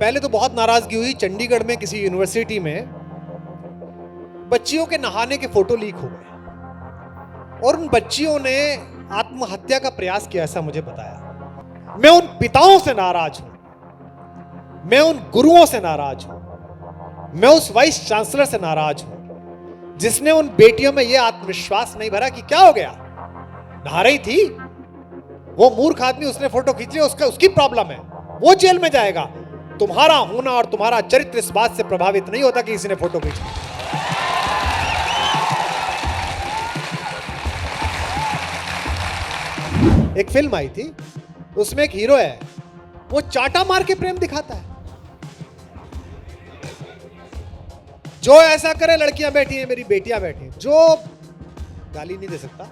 पहले तो बहुत नाराजगी हुई। चंडीगढ़ में किसी यूनिवर्सिटी में बच्चियों के नहाने के फोटो लीक हो गए और उन बच्चियों ने आत्महत्या का प्रयास किया, ऐसा मुझे बताया। मैं उन पिताओं से नाराज हूं, मैं उन गुरुओं से नाराज हूं, मैं उस वाइस चांसलर से नाराज हूं जिसने उन बेटियों में यह आत्मविश्वास नहीं भरा कि क्या हो गया, नहा रही थी वो मूर्ख आदमी, उसने फोटो खींच लिया, उसकी प्रॉब्लम है, वो जेल में जाएगा। तुम्हारा होना और तुम्हारा चरित्र इस बात से प्रभावित नहीं होता कि किसी ने फोटो खींच ली। एक फिल्म आई थी, उसमें एक हीरो है, वो चाटा मार के प्रेम दिखाता है। जो ऐसा करे, लड़कियां बैठी हैं, मेरी बेटियां बैठी हैं, जो गाली नहीं दे सकता,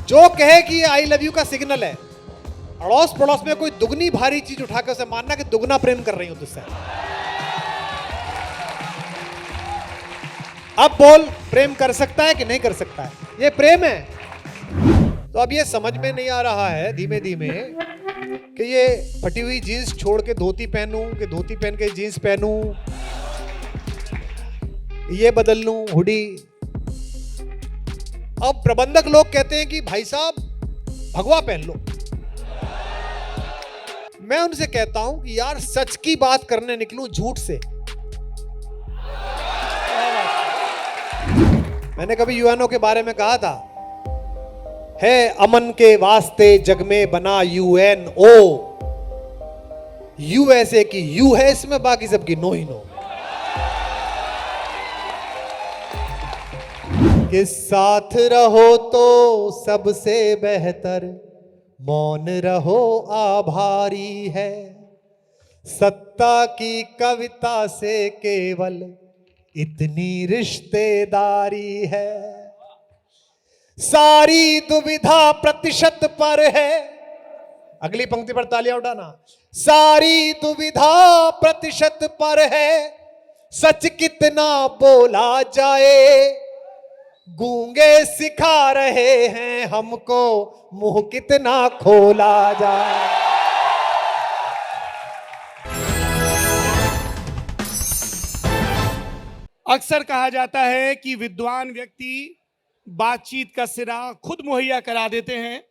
जो कहे कि ये आई लव यू का सिग्नल है, अड़ोस पड़ोस में कोई दुगनी भारी चीज उठाकर उसे मानना कि दुगना प्रेम कर रही हूं तुझसे। अब बोल, प्रेम कर सकता है कि नहीं कर सकता है? ये प्रेम है। तो अब ये समझ में नहीं आ रहा है धीमे धीमे कि ये फटी हुई जीन्स छोड़ के धोती पहनूं कि धोती पहन के जीन्स पहनूं, ये बदल लूं हुडी। अब प्रबंधक लोग कहते हैं कि भाई साहब भगवा पहन लो। मैं उनसे कहता हूं कि यार सच की बात करने निकलूं झूठ से। मैंने कभी यूएनओ के बारे में कहा था, है अमन के वास्ते जग में बना यूएनओ, यूएसए की यू है इसमें, बाकी सबकी नो ही नो। कि साथ रहो तो सबसे बेहतर मौन रहो आभारी है, सत्ता की कविता से केवल इतनी रिश्तेदारी है, सारी दुविधा प्रतिशत पर है। अगली पंक्ति पर तालियां उठाना। सारी दुविधा प्रतिशत पर है, सच कितना बोला जाए, गूंगे सिखा रहे हैं हमको, मुंह कितना खोला जाए। अक्सर कहा जाता है कि विद्वान व्यक्ति बातचीत का सिरा खुद मुहैया करा देते हैं।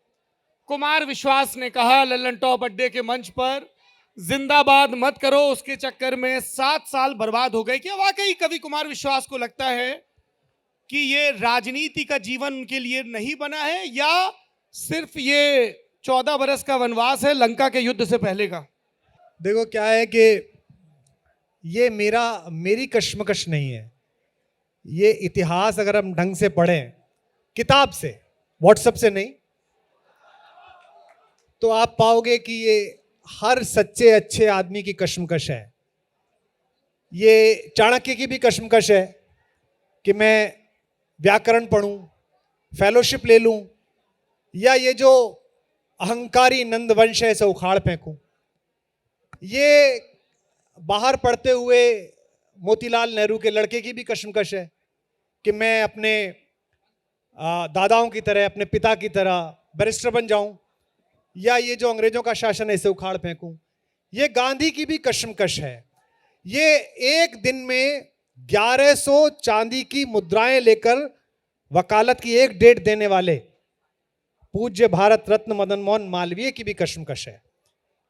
कुमार विश्वास ने कहा लल्लन टॉप अड्डे के मंच पर, जिंदाबाद मत करो, उसके चक्कर में 7 साल बर्बाद हो गए। क्या वाकई कवि कुमार विश्वास को लगता है कि ये राजनीति का जीवन उनके लिए नहीं बना है, या सिर्फ ये 14 बरस का वनवास है लंका के युद्ध से पहले का? देखो क्या है कि ये मेरी कश्मकश नहीं है। ये इतिहास अगर हम ढंग से पढ़ें किताब से, व्हाट्सएप से नहीं, तो आप पाओगे कि ये हर सच्चे अच्छे आदमी की कश्मकश है। ये चाणक्य की भी कश्मकश है कि मैं व्याकरण पढ़ूं, फेलोशिप ले लूं, या ये जो अहंकारी नंदवंश है इसे उखाड़ फेंकूं। ये बाहर पढ़ते हुए मोतीलाल नेहरू के लड़के की भी कश्मकश है कि मैं अपने दादाओं की तरह, अपने पिता की तरह बैरिस्टर बन जाऊं, या ये जो अंग्रेजों का शासन है इसे उखाड़ फेंकूं। ये गांधी की भी कश्मकश है। ये एक दिन में 1100 चांदी की मुद्राएं लेकर वकालत की एक डेट देने वाले पूज्य भारत रत्न मदन मोहन मालवीय की भी कश्मकश है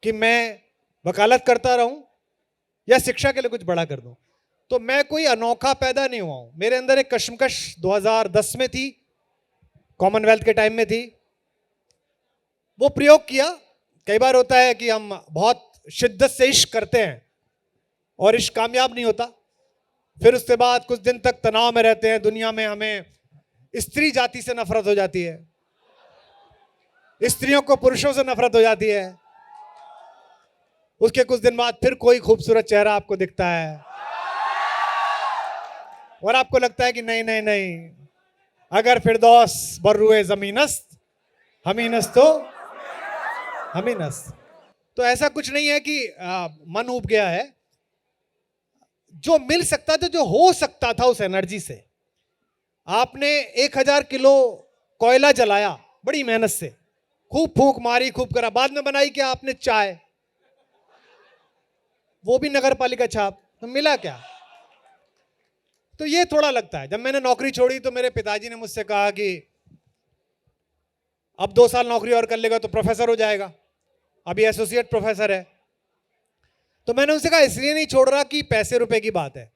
कि मैं वकालत करता रहूं या शिक्षा के लिए कुछ बड़ा कर दूं। तो मैं कोई अनोखा पैदा नहीं हुआ हूं। मेरे अंदर एक कश्मकश 2010 में थी, कॉमनवेल्थ के टाइम में थी, वो प्रयोग किया। कई बार होता है कि हम बहुत शिद्दत से इश्क करते हैं और इश्क कामयाब नहीं होता, फिर उसके बाद कुछ दिन तक तनाव में रहते हैं। दुनिया में हमें स्त्री जाति से नफरत हो जाती है, स्त्रियों को पुरुषों से नफरत हो जाती है। उसके कुछ दिन बाद फिर कोई खूबसूरत चेहरा आपको दिखता है और आपको लगता है कि नहीं नहीं नहीं, अगर फिरदौस बर्रुए जमीनस्त हमीनस्त तो हमीनस्त। तो ऐसा कुछ नहीं है कि मन उब गया है। जो मिल सकता था, जो हो सकता था, उस एनर्जी से आपने 1000 किलो कोयला जलाया बड़ी मेहनत से, खूब फूंक मारी, खूब करा, बाद में बनाई क्या आपने? चाय। वो भी नगर पालिका छाप, तो मिला क्या? तो ये थोड़ा लगता है। जब मैंने नौकरी छोड़ी तो मेरे पिताजी ने मुझसे कहा कि अब 2 साल नौकरी और कर लेगा तो प्रोफेसर हो जाएगा, अभी एसोसिएट प्रोफेसर है। तो मैंने उनसे कहा इसलिए नहीं छोड़ रहा कि पैसे रुपए की बात है,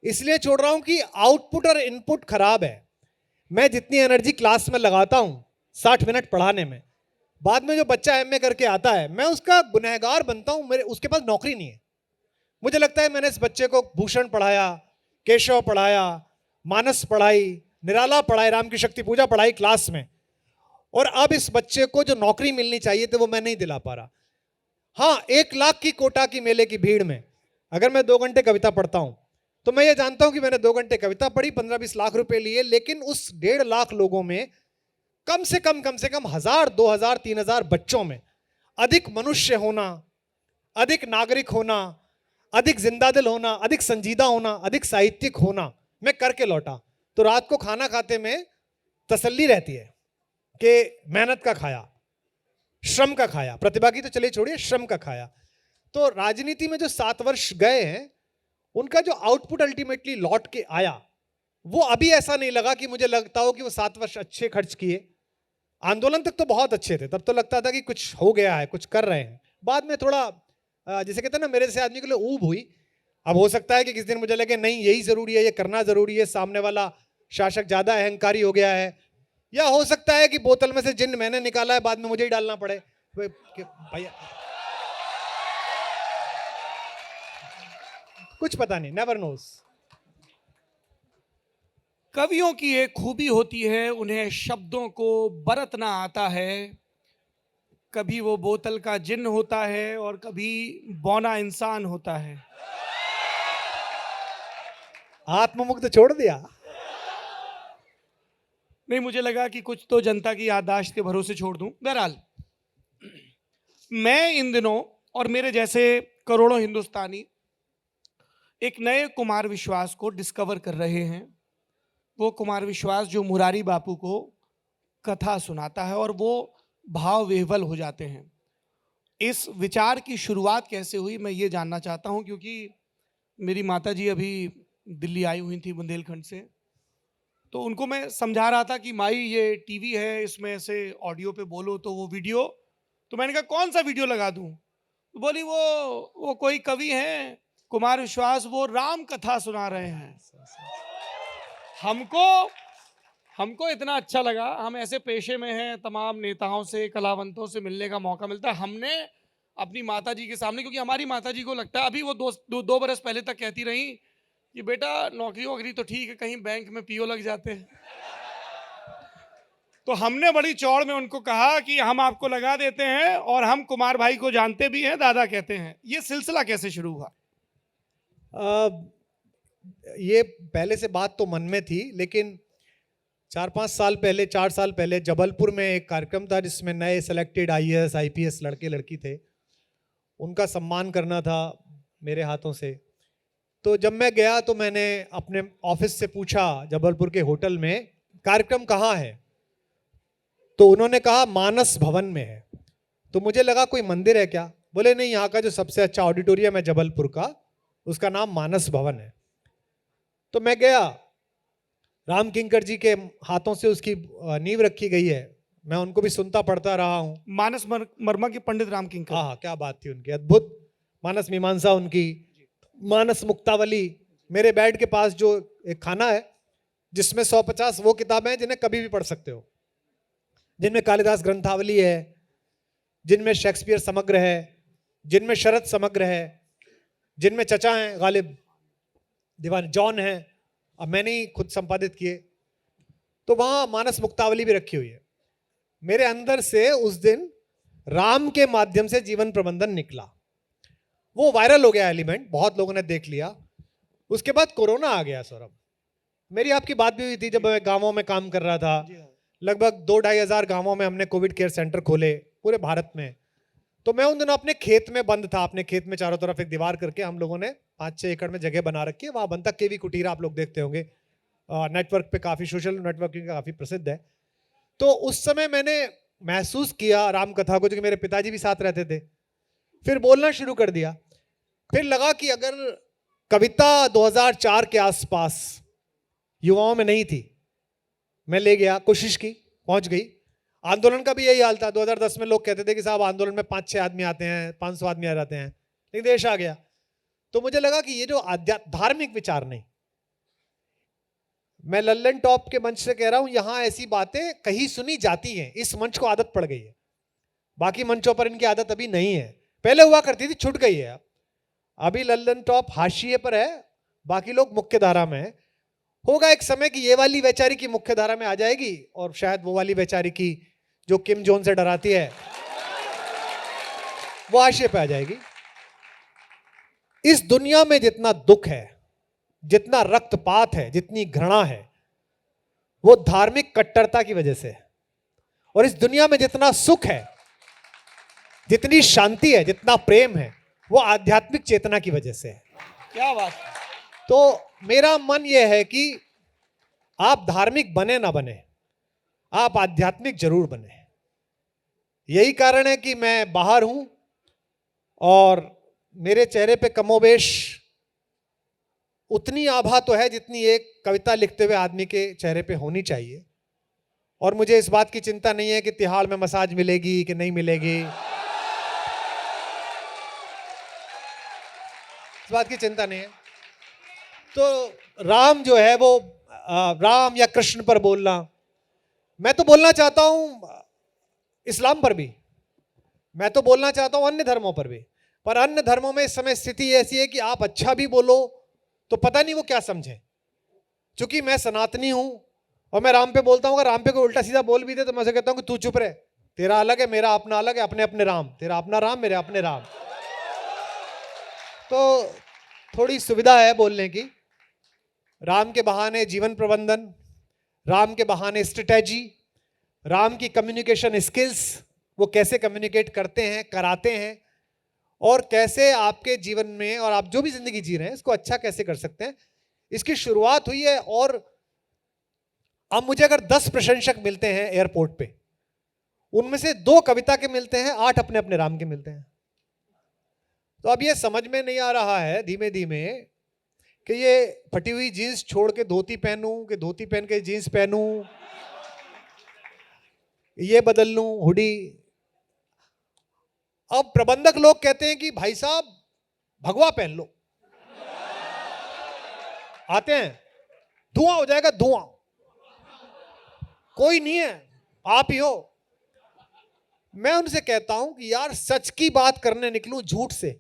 इसलिए छोड़ रहा हूं कि आउटपुट और इनपुट खराब है। मैं जितनी एनर्जी क्लास में लगाता हूं 60 मिनट पढ़ाने में, बाद में जो बच्चा एमए करके आता है मैं उसका गुनहगार बनता हूं। मेरे उसके पास नौकरी नहीं है। मुझे लगता है मैंने इस बच्चे को भूषण पढ़ाया, केशव पढ़ाया, मानस पढ़ाई, निराला पढ़ाई, राम की शक्ति पूजा पढ़ाई क्लास में, और अब इस बच्चे को जो नौकरी मिलनी चाहिए थी वो मैं नहीं दिला पा रहा। हाँ, 1 लाख की कोटा की मेले की भीड़ में अगर मैं 2 घंटे कविता पढ़ता हूं तो मैं ये जानता हूं कि मैंने 2 घंटे कविता पढ़ी, 15-20 लाख रुपए लिए, लेकिन उस 1.5 लाख लोगों में कम से कम 1000, 2000, 3000 बच्चों में अधिक मनुष्य होना, अधिक नागरिक होना, अधिक जिंदा दिल होना, अधिक संजीदा होना, अधिक साहित्यिक होना मैं करके लौटा। तो रात को खाना खाते में तसल्ली रहती है कि मेहनत का खाया, श्रम का खाया, प्रतिभा की तो चलिए छोड़िए, श्रम का खाया। तो राजनीति में जो 7 वर्ष गए हैं उनका जो आउटपुट अल्टीमेटली लौट के आया वो अभी ऐसा नहीं लगा कि मुझे लगता हो कि वो 7 वर्ष अच्छे खर्च किए। आंदोलन तक तो बहुत अच्छे थे, तब तो लगता था कि कुछ हो गया है, कुछ कर रहे हैं। बाद में थोड़ा जैसे कहते हैं ना, मेरे से आदमी के लिए ऊब हुई। अब हो सकता है कि किस दिन मुझे लगे नहीं यही जरूरी है, ये करना जरूरी है, सामने वाला शासक ज्यादा अहंकारी हो गया है, या हो सकता है कि बोतल में से जिन मैंने निकाला है बाद में मुझे ही डालना पड़े। भैया कुछ पता नहीं, नेवर नोस। कवियों की एक खूबी होती है, उन्हें शब्दों को बरतना आता है। कभी वो बोतल का जिन होता है और कभी बौना इंसान होता है। आत्ममुक्त छोड़ दिया। नहीं, मुझे लगा कि कुछ तो जनता की याददाश्त के भरोसे छोड़ दूं। बहरहाल, मैं इन दिनों और मेरे जैसे करोड़ों हिंदुस्तानी एक नए कुमार विश्वास को डिस्कवर कर रहे हैं। वो कुमार विश्वास जो मुरारी बापू को कथा सुनाता है और वो भाव विह्वल हो जाते हैं। इस विचार की शुरुआत कैसे हुई मैं ये जानना चाहता हूं, क्योंकि मेरी माताजी अभी दिल्ली आई हुई थी बुंदेलखंड से। तो उनको मैं समझा रहा था कि माई ये टीवी है, इसमें ऐसे ऑडियो पे बोलो तो वो वीडियो। तो मैंने कहा कौन सा वीडियो लगा दूं? तो बोली वो कोई कवि हैं कुमार विश्वास, वो राम कथा सुना रहे हैं। हमको इतना अच्छा लगा। हम ऐसे पेशे में हैं, तमाम नेताओं से, कलावंतों से मिलने का मौका मिलता है। हमने अपनी माताजी के सामने, क्योंकि हमारी माताजी को लगता है, अभी वो दो बरस पहले तक कहती रही कि बेटा नौकरी वोकरी तो ठीक है, कहीं बैंक में पीओ लग जाते हैं। तो हमने बड़ी चौड़ में उनको कहा कि हम आपको लगा देते हैं, और हम कुमार भाई को जानते भी हैं, दादा कहते हैं। ये सिलसिला कैसे शुरू हुआ? ये पहले से बात तो मन में थी, लेकिन 4 साल पहले जबलपुर में एक कार्यक्रम था जिसमें नए सिलेक्टेड आईएएस आईपीएस लड़के लड़की थे, उनका सम्मान करना था मेरे हाथों से। तो जब मैं गया तो मैंने अपने ऑफिस से पूछा जबलपुर के होटल में कार्यक्रम कहाँ है, तो उन्होंने कहा मानस भवन में है। तो मुझे लगा कोई मंदिर है क्या, बोले नहीं, यहाँ का जो सबसे अच्छा ऑडिटोरियम है जबलपुर का उसका नाम मानस भवन है। तो मैं गया, राम किंकर जी के हाथों से उसकी नींव रखी गई है, मैं उनको भी सुनता पढ़ता रहा हूँ। मानस मर्मा के पंडित राम किंकर, हाँ, क्या बात थी उनकी, अद्भुत मानस मीमांसा उनकी, मानस मुक्तावली। मेरे बेड के पास जो एक खाना है जिसमें 150 वो किताबें हैं जिन्हें कभी भी पढ़ सकते हो, जिनमें कालिदास ग्रंथावली है, जिनमें शेक्सपियर समग्र है, जिनमें शरद समग्र है, जिनमें चचा हैं गालिब दीवान जॉन है, अब मैंने ही खुद संपादित किए। तो वहां मानस मुक्तावली भी रखी हुई है। मेरे अंदर से उस दिन राम के माध्यम से जीवन प्रबंधन निकला, वो वायरल हो गया एलिमेंट, बहुत लोगों ने देख लिया। उसके बाद कोरोना आ गया। सौरभ, मेरी आपकी बात भी हुई थी जब मैं गांवों में काम कर रहा था। लगभग 2-2.5 हज़ार गांवों में हमने कोविड केयर सेंटर खोले पूरे भारत में। तो मैं उन दिनों अपने खेत में बंद था, अपने खेत में चारों तरफ एक दीवार करके हम लोगों ने 5-6 एकड़ में जगह बना रखी है, वहां बनता केवी कुटीरा, आप लोग देखते होंगे, नेटवर्क पे काफी, सोशल नेटवर्किंग काफी प्रसिद्ध है। तो उस समय मैंने महसूस किया राम कथा को, जो कि मेरे पिताजी भी साथ रहते थे। फिर बोलना शुरू कर दिया। फिर लगा कि अगर कविता 2004 के आसपास युवाओं में नहीं थी, मैं ले गया, कोशिश की, पहुंच गई। आंदोलन का भी यही हाल था। 2010 में लोग कहते थे कि साहब आंदोलन में 5-6 आदमी आते हैं, 500 आदमी आ जाते हैं, लेकिन देश आ गया। तो मुझे लगा कि ये जो धार्मिक विचार नहीं, मैं लल्लन टॉप के मंच से कह रहा हूं, यहां ऐसी बातें कहीं सुनी जाती हैं, इस मंच को आदत पड़ गई है। बाकी मंचों पर इनकी आदत अभी नहीं है, पहले हुआ करती थी, छूट गई है। अभी लल्लन टॉप हाशिए पर है, बाकी लोग मुख्य धारा में है। होगा एक समय कि ये वाली वैचारिकी मुख्य धारा में आ जाएगी, और शायद वो वाली वैचारिकी जो किम जोन से डराती है वो हाशिए पे आ जाएगी। इस दुनिया में जितना दुख है, जितना रक्तपात है, जितनी घृणा है, वो धार्मिक कट्टरता की वजह से है। और इस दुनिया में जितना सुख है, जितनी शांति है, जितना प्रेम है, वो आध्यात्मिक चेतना की वजह से है। क्या बात। तो मेरा मन यह है कि आप धार्मिक बने ना बने, आप आध्यात्मिक जरूर बने। यही कारण है कि मैं बाहर हूं और मेरे चेहरे पे कमोबेश उतनी आभा तो है जितनी एक कविता लिखते हुए आदमी के चेहरे पे होनी चाहिए। और मुझे इस बात की चिंता नहीं है कि तिहाड़ में मसाज मिलेगी कि नहीं मिलेगी, इस बात की चिंता नहीं है। तो राम जो है वो राम या कृष्ण पर बोलना, मैं तो बोलना चाहता हूं इस्लाम पर भी, मैं तो बोलना चाहता हूं अन्य धर्मों पर भी। पर अन्य धर्मों में इस समय स्थिति ऐसी है कि आप अच्छा भी बोलो तो पता नहीं वो क्या समझे। चूंकि मैं सनातनी हूं और मैं राम पे बोलता हूं, अगर राम पे कोई उल्टा सीधा बोल भी दे तो मैं उसे कहता हूं कि तू चुप रहे, तेरा अलग है मेरा अपना अलग है, अपने अपने राम, तेरा अपना राम मेरे अपने राम। तो थोड़ी सुविधा है बोलने की। राम के बहाने जीवन प्रबंधन, राम के बहाने स्ट्रेटेजी, राम की कम्युनिकेशन स्किल्स, वो कैसे कम्युनिकेट करते हैं, कराते हैं, और कैसे आपके जीवन में और आप जो भी जिंदगी जी रहे हैं इसको अच्छा कैसे कर सकते हैं, इसकी शुरुआत हुई है। और अब मुझे अगर 10 प्रशंसक मिलते हैं एयरपोर्ट पे, उनमें से 2 कविता के मिलते हैं, 8 अपने अपने राम के मिलते हैं। तो अब ये समझ में नहीं आ रहा है धीमे धीमे कि ये फटी हुई जीन्स छोड़ के धोती पहनूं कि धोती पहन के जीन्स पहनूं, ये बदल लूं हुडी। अब प्रबंधक लोग कहते हैं कि भाई साहब भगवा पहन लो, आते हैं, धुआं हो जाएगा, धुआं, कोई नहीं है आप ही हो। मैं उनसे कहता हूं कि यार सच की बात करने निकलूं झूठ से,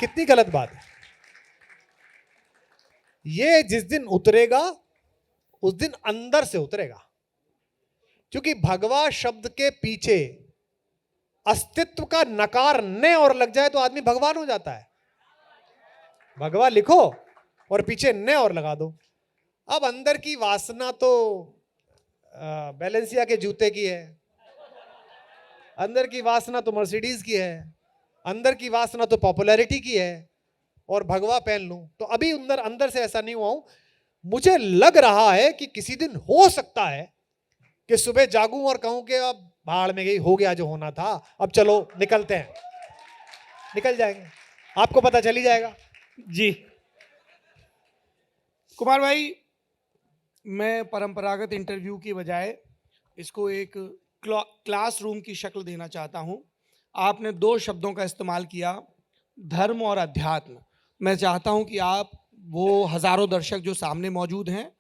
कितनी गलत बात है। ये जिस दिन उतरेगा उस दिन अंदर से उतरेगा, क्योंकि भगवा शब्द के पीछे अस्तित्व का नकार न और लग जाए तो आदमी भगवान हो जाता है। भगवा लिखो और पीछे न और लगा दो। अब अंदर की वासना तो बैलेंसिया के जूते की है, अंदर की वासना तो मर्सिडीज की है, अंदर की वासना तो पॉपुलैरिटी की है, और भगवा पहन लूं तो अभी अंदर से ऐसा नहीं हुआ हूं। मुझे लग रहा है कि किसी दिन हो सकता है कि सुबह जागूं और कहूं कि अब भाड़ में गई, हो गया जो होना था, अब चलो निकलते हैं। निकल जाएंगे, आपको पता चल ही जाएगा। जी कुमार भाई, मैं परंपरागत इंटरव्यू की बजाय इसको एक क्लासरूम की शक्ल देना चाहता हूं। आपने 2 शब्दों का इस्तेमाल किया, धर्म और अध्यात्म। मैं चाहता हूं कि आप वो हजारों दर्शक जो सामने मौजूद हैं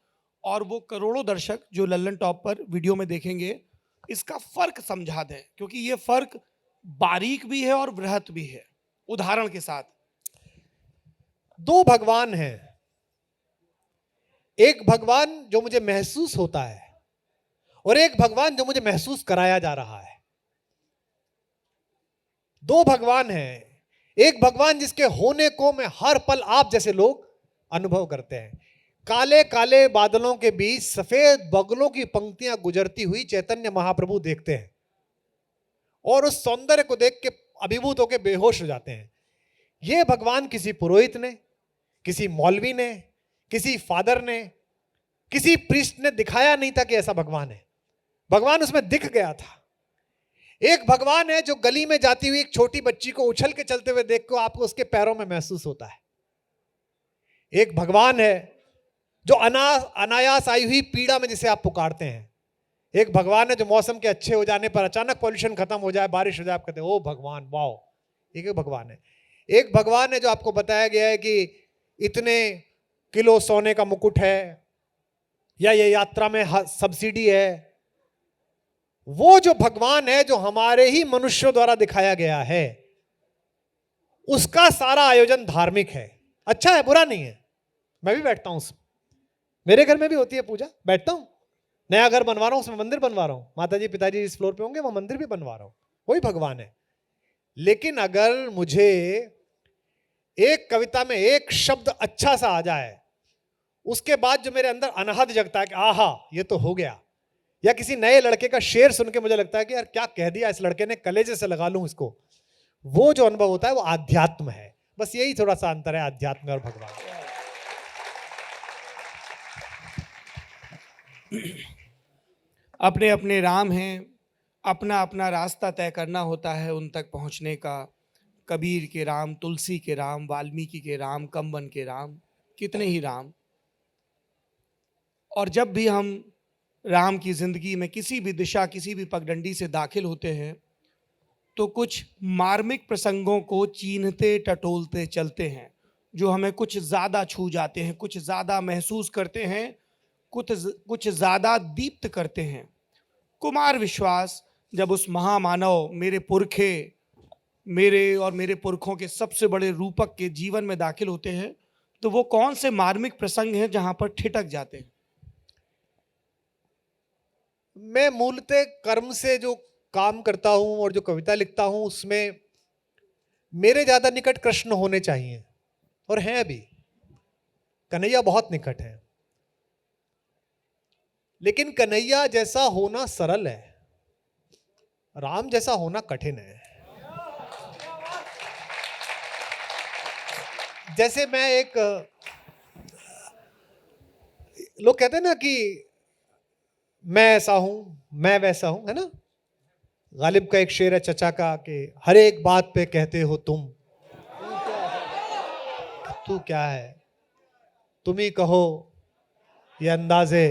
और वो करोड़ों दर्शक जो लल्लन टॉप पर वीडियो में देखेंगे, इसका फर्क समझा दें, क्योंकि ये फर्क बारीक भी है और बृहत भी है। उदाहरण के साथ, 2 भगवान हैं, एक भगवान जो मुझे महसूस होता है और एक भगवान जो मुझे महसूस कराया जा रहा है। 2 भगवान हैं, एक भगवान जिसके होने को मैं हर पल आप जैसे लोग अनुभव करते हैं। काले काले बादलों के बीच सफेद बगलों की पंक्तियां गुजरती हुई चैतन्य महाप्रभु देखते हैं और उस सौंदर्य को देख के अभिभूत होकर बेहोश हो जाते हैं। यह भगवान किसी पुरोहित ने, किसी मौलवी ने, किसी फादर ने, किसी प्रीस्ट ने दिखाया नहीं था कि ऐसा भगवान है। भगवान उसमें दिख गया था। एक भगवान है जो गली में जाती हुई एक छोटी बच्ची को उछल के चलते हुए देख को आपको उसके पैरों में महसूस होता है। एक भगवान है जो अनायास आई हुई पीड़ा में जिसे आप पुकारते हैं। एक भगवान है जो मौसम के अच्छे हो जाने पर अचानक पॉल्यूशन खत्म हो जाए, बारिश हो जाए, आप कहते हैं ओ भगवान, वाओ। एक भगवान है। एक भगवान है जो आपको बताया गया है कि इतने किलो सोने का मुकुट है, या ये यात्रा में सब्सिडी है। वो जो भगवान है जो हमारे ही मनुष्यों द्वारा दिखाया गया है, उसका सारा आयोजन धार्मिक है। अच्छा है, बुरा नहीं है। मैं भी बैठता हूं उसमें, मेरे घर में भी होती है पूजा, बैठता हूं। नया घर बनवा रहा हूं, उसमें मंदिर बनवा रहा हूं, माताजी पिताजी इस फ्लोर पे होंगे, वो मंदिर भी बनवा रहा हूं, वही भगवान है। लेकिन अगर मुझे एक कविता में एक शब्द अच्छा सा आ जाए, उसके बाद जो मेरे अंदर अनहद जगता है कि आहा ये तो हो गया, या किसी नए लड़के का शेर सुन के मुझे लगता है कि यार क्या कह दिया इस लड़के ने, कलेजे से लगा लूं इसको, वो जो अनुभव होता है वो आध्यात्म है। बस यही थोड़ा सा अंतर है आध्यात्म और भगवान। अपने अपने राम हैं, अपना अपना रास्ता तय करना होता है उन तक पहुंचने का। कबीर के राम, तुलसी के राम, वाल्मीकि के राम, कंबन के राम, कितने ही राम। और जब भी हम राम की जिंदगी में किसी भी दिशा, किसी भी पगडंडी से दाखिल होते हैं, तो कुछ मार्मिक प्रसंगों को चीन्हते टटोलते चलते हैं, जो हमें कुछ ज़्यादा छू जाते हैं, कुछ ज़्यादा महसूस करते हैं, कुछ ज़्यादा दीप्त करते हैं। कुमार विश्वास जब उस महामानव, मेरे पुरखे, मेरे और मेरे पुरखों के सबसे बड़े रूपक के जीवन में दाखिल होते हैं, तो वो कौन से मार्मिक प्रसंग हैं जहां पर ठिठक जाते हैं? मैं मूलतः कर्म से जो काम करता हूं और जो कविता लिखता हूं, उसमें मेरे ज्यादा निकट कृष्ण होने चाहिए, और हैं अभी। कन्हैया बहुत निकट है, लेकिन कन्हैया जैसा होना सरल है, राम जैसा होना कठिन है। जैसे मैं लोग कहते हैं ना कि मैं ऐसा हूं, मैं वैसा हूं, है ना। गालिब का एक शेर है चचा का कि हर एक बात पे कहते हो तुम, तू क्या है, तुम ही कहो ये अंदाजे।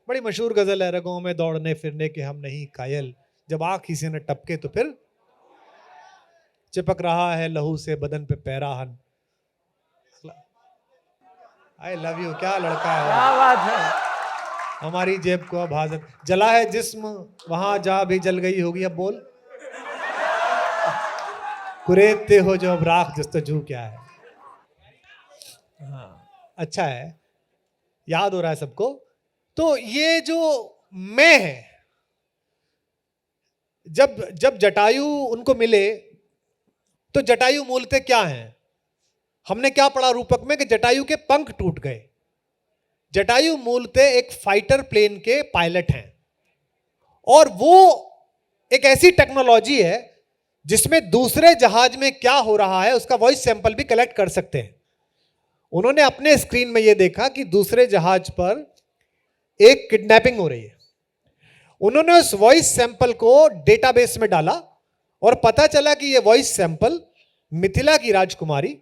बड़ी मशहूर गजल है, रगों में दौड़ने फिरने के हम नहीं कायल, जब आंख किसी ने टपके तो फिर चिपक रहा है लहू से बदन पे पैराहन। आई लव यू, क्या लड़का है, क्या बात है। हमारी जेब को अब हाजत, जला है जिस्म वहां जा भी जल गई होगी। अब बोल, कुरेदते हो जो अब राख जस्तजू क्या है। हाँ अच्छा है, याद हो रहा है सबको। तो ये जो मैं है, जब जटायु उनको मिले, तो जटायु मूलतः क्या है, हमने क्या पढ़ा रूपक में कि जटायु के पंख टूट गए। जटायु मूलतः एक फाइटर प्लेन के पायलट हैं, और वो एक ऐसी टेक्नोलॉजी है जिसमें दूसरे जहाज में क्या हो रहा है उसका वॉइस सैंपल भी कलेक्ट कर सकते हैं। उन्होंने अपने स्क्रीन में यह देखा कि दूसरे जहाज पर एक किडनैपिंग हो रही है। उन्होंने उस वॉइस सैंपल को डेटाबेस में डाला और पता चला कि यह वॉइस सैंपल मिथिला की राजकुमारी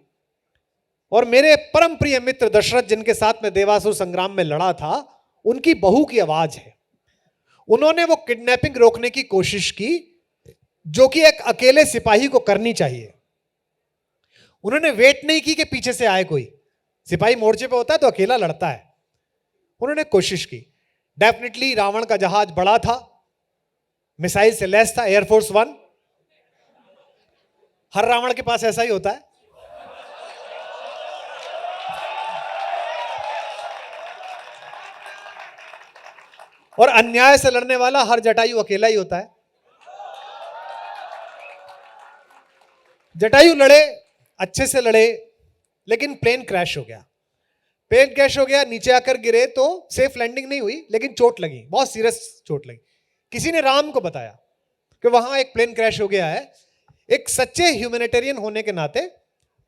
और मेरे परम प्रिय मित्र दशरथ, जिनके साथ में देवासुर संग्राम में लड़ा था, उनकी बहू की आवाज है। उन्होंने वो किडनैपिंग रोकने की कोशिश की, जो कि एक अकेले सिपाही को करनी चाहिए। उन्होंने वेट नहीं की कि पीछे से आए कोई, सिपाही मोर्चे पे होता है तो अकेला लड़ता है। उन्होंने कोशिश की। डेफिनेटली रावण का जहाज बड़ा था, मिसाइल से लैस था, एयरफोर्स 1। हर रावण के पास ऐसा ही होता है। और अन्याय से लड़ने वाला हर जटायु अकेला ही होता है। जटायु लड़े, अच्छे से लड़े, लेकिन प्लेन क्रैश हो गया। प्लेन क्रैश हो गया, नीचे आकर गिरे तो सेफ लैंडिंग नहीं हुई, लेकिन चोट लगी, बहुत सीरियस चोट लगी। किसी ने राम को बताया कि वहां एक प्लेन क्रैश हो गया है। एक सच्चे ह्यूमैनिटेरियन होने के नाते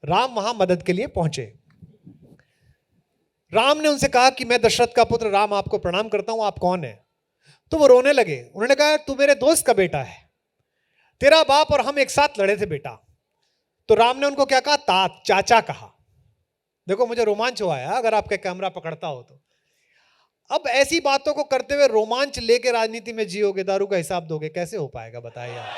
राम वहां मदद के लिए पहुंचे। राम ने उनसे कहा कि मैं दशरथ का पुत्र राम आपको प्रणाम करता हूं, आप कौन है? तो वो रोने लगे। उन्होंने कहा तू मेरे दोस्त का बेटा है, तेरा बाप और हम एक साथ लड़े थे बेटा। तो राम ने उनको क्या कहा? तात, चाचा कहा। देखो मुझे रोमांच हुआ है अगर आपका कैमरा पकड़ता हो तो। अब ऐसी बातों को करते हुए रोमांच लेके राजनीति में जियोगे, दारू का हिसाब दोगे, कैसे हो पाएगा बताइए आप।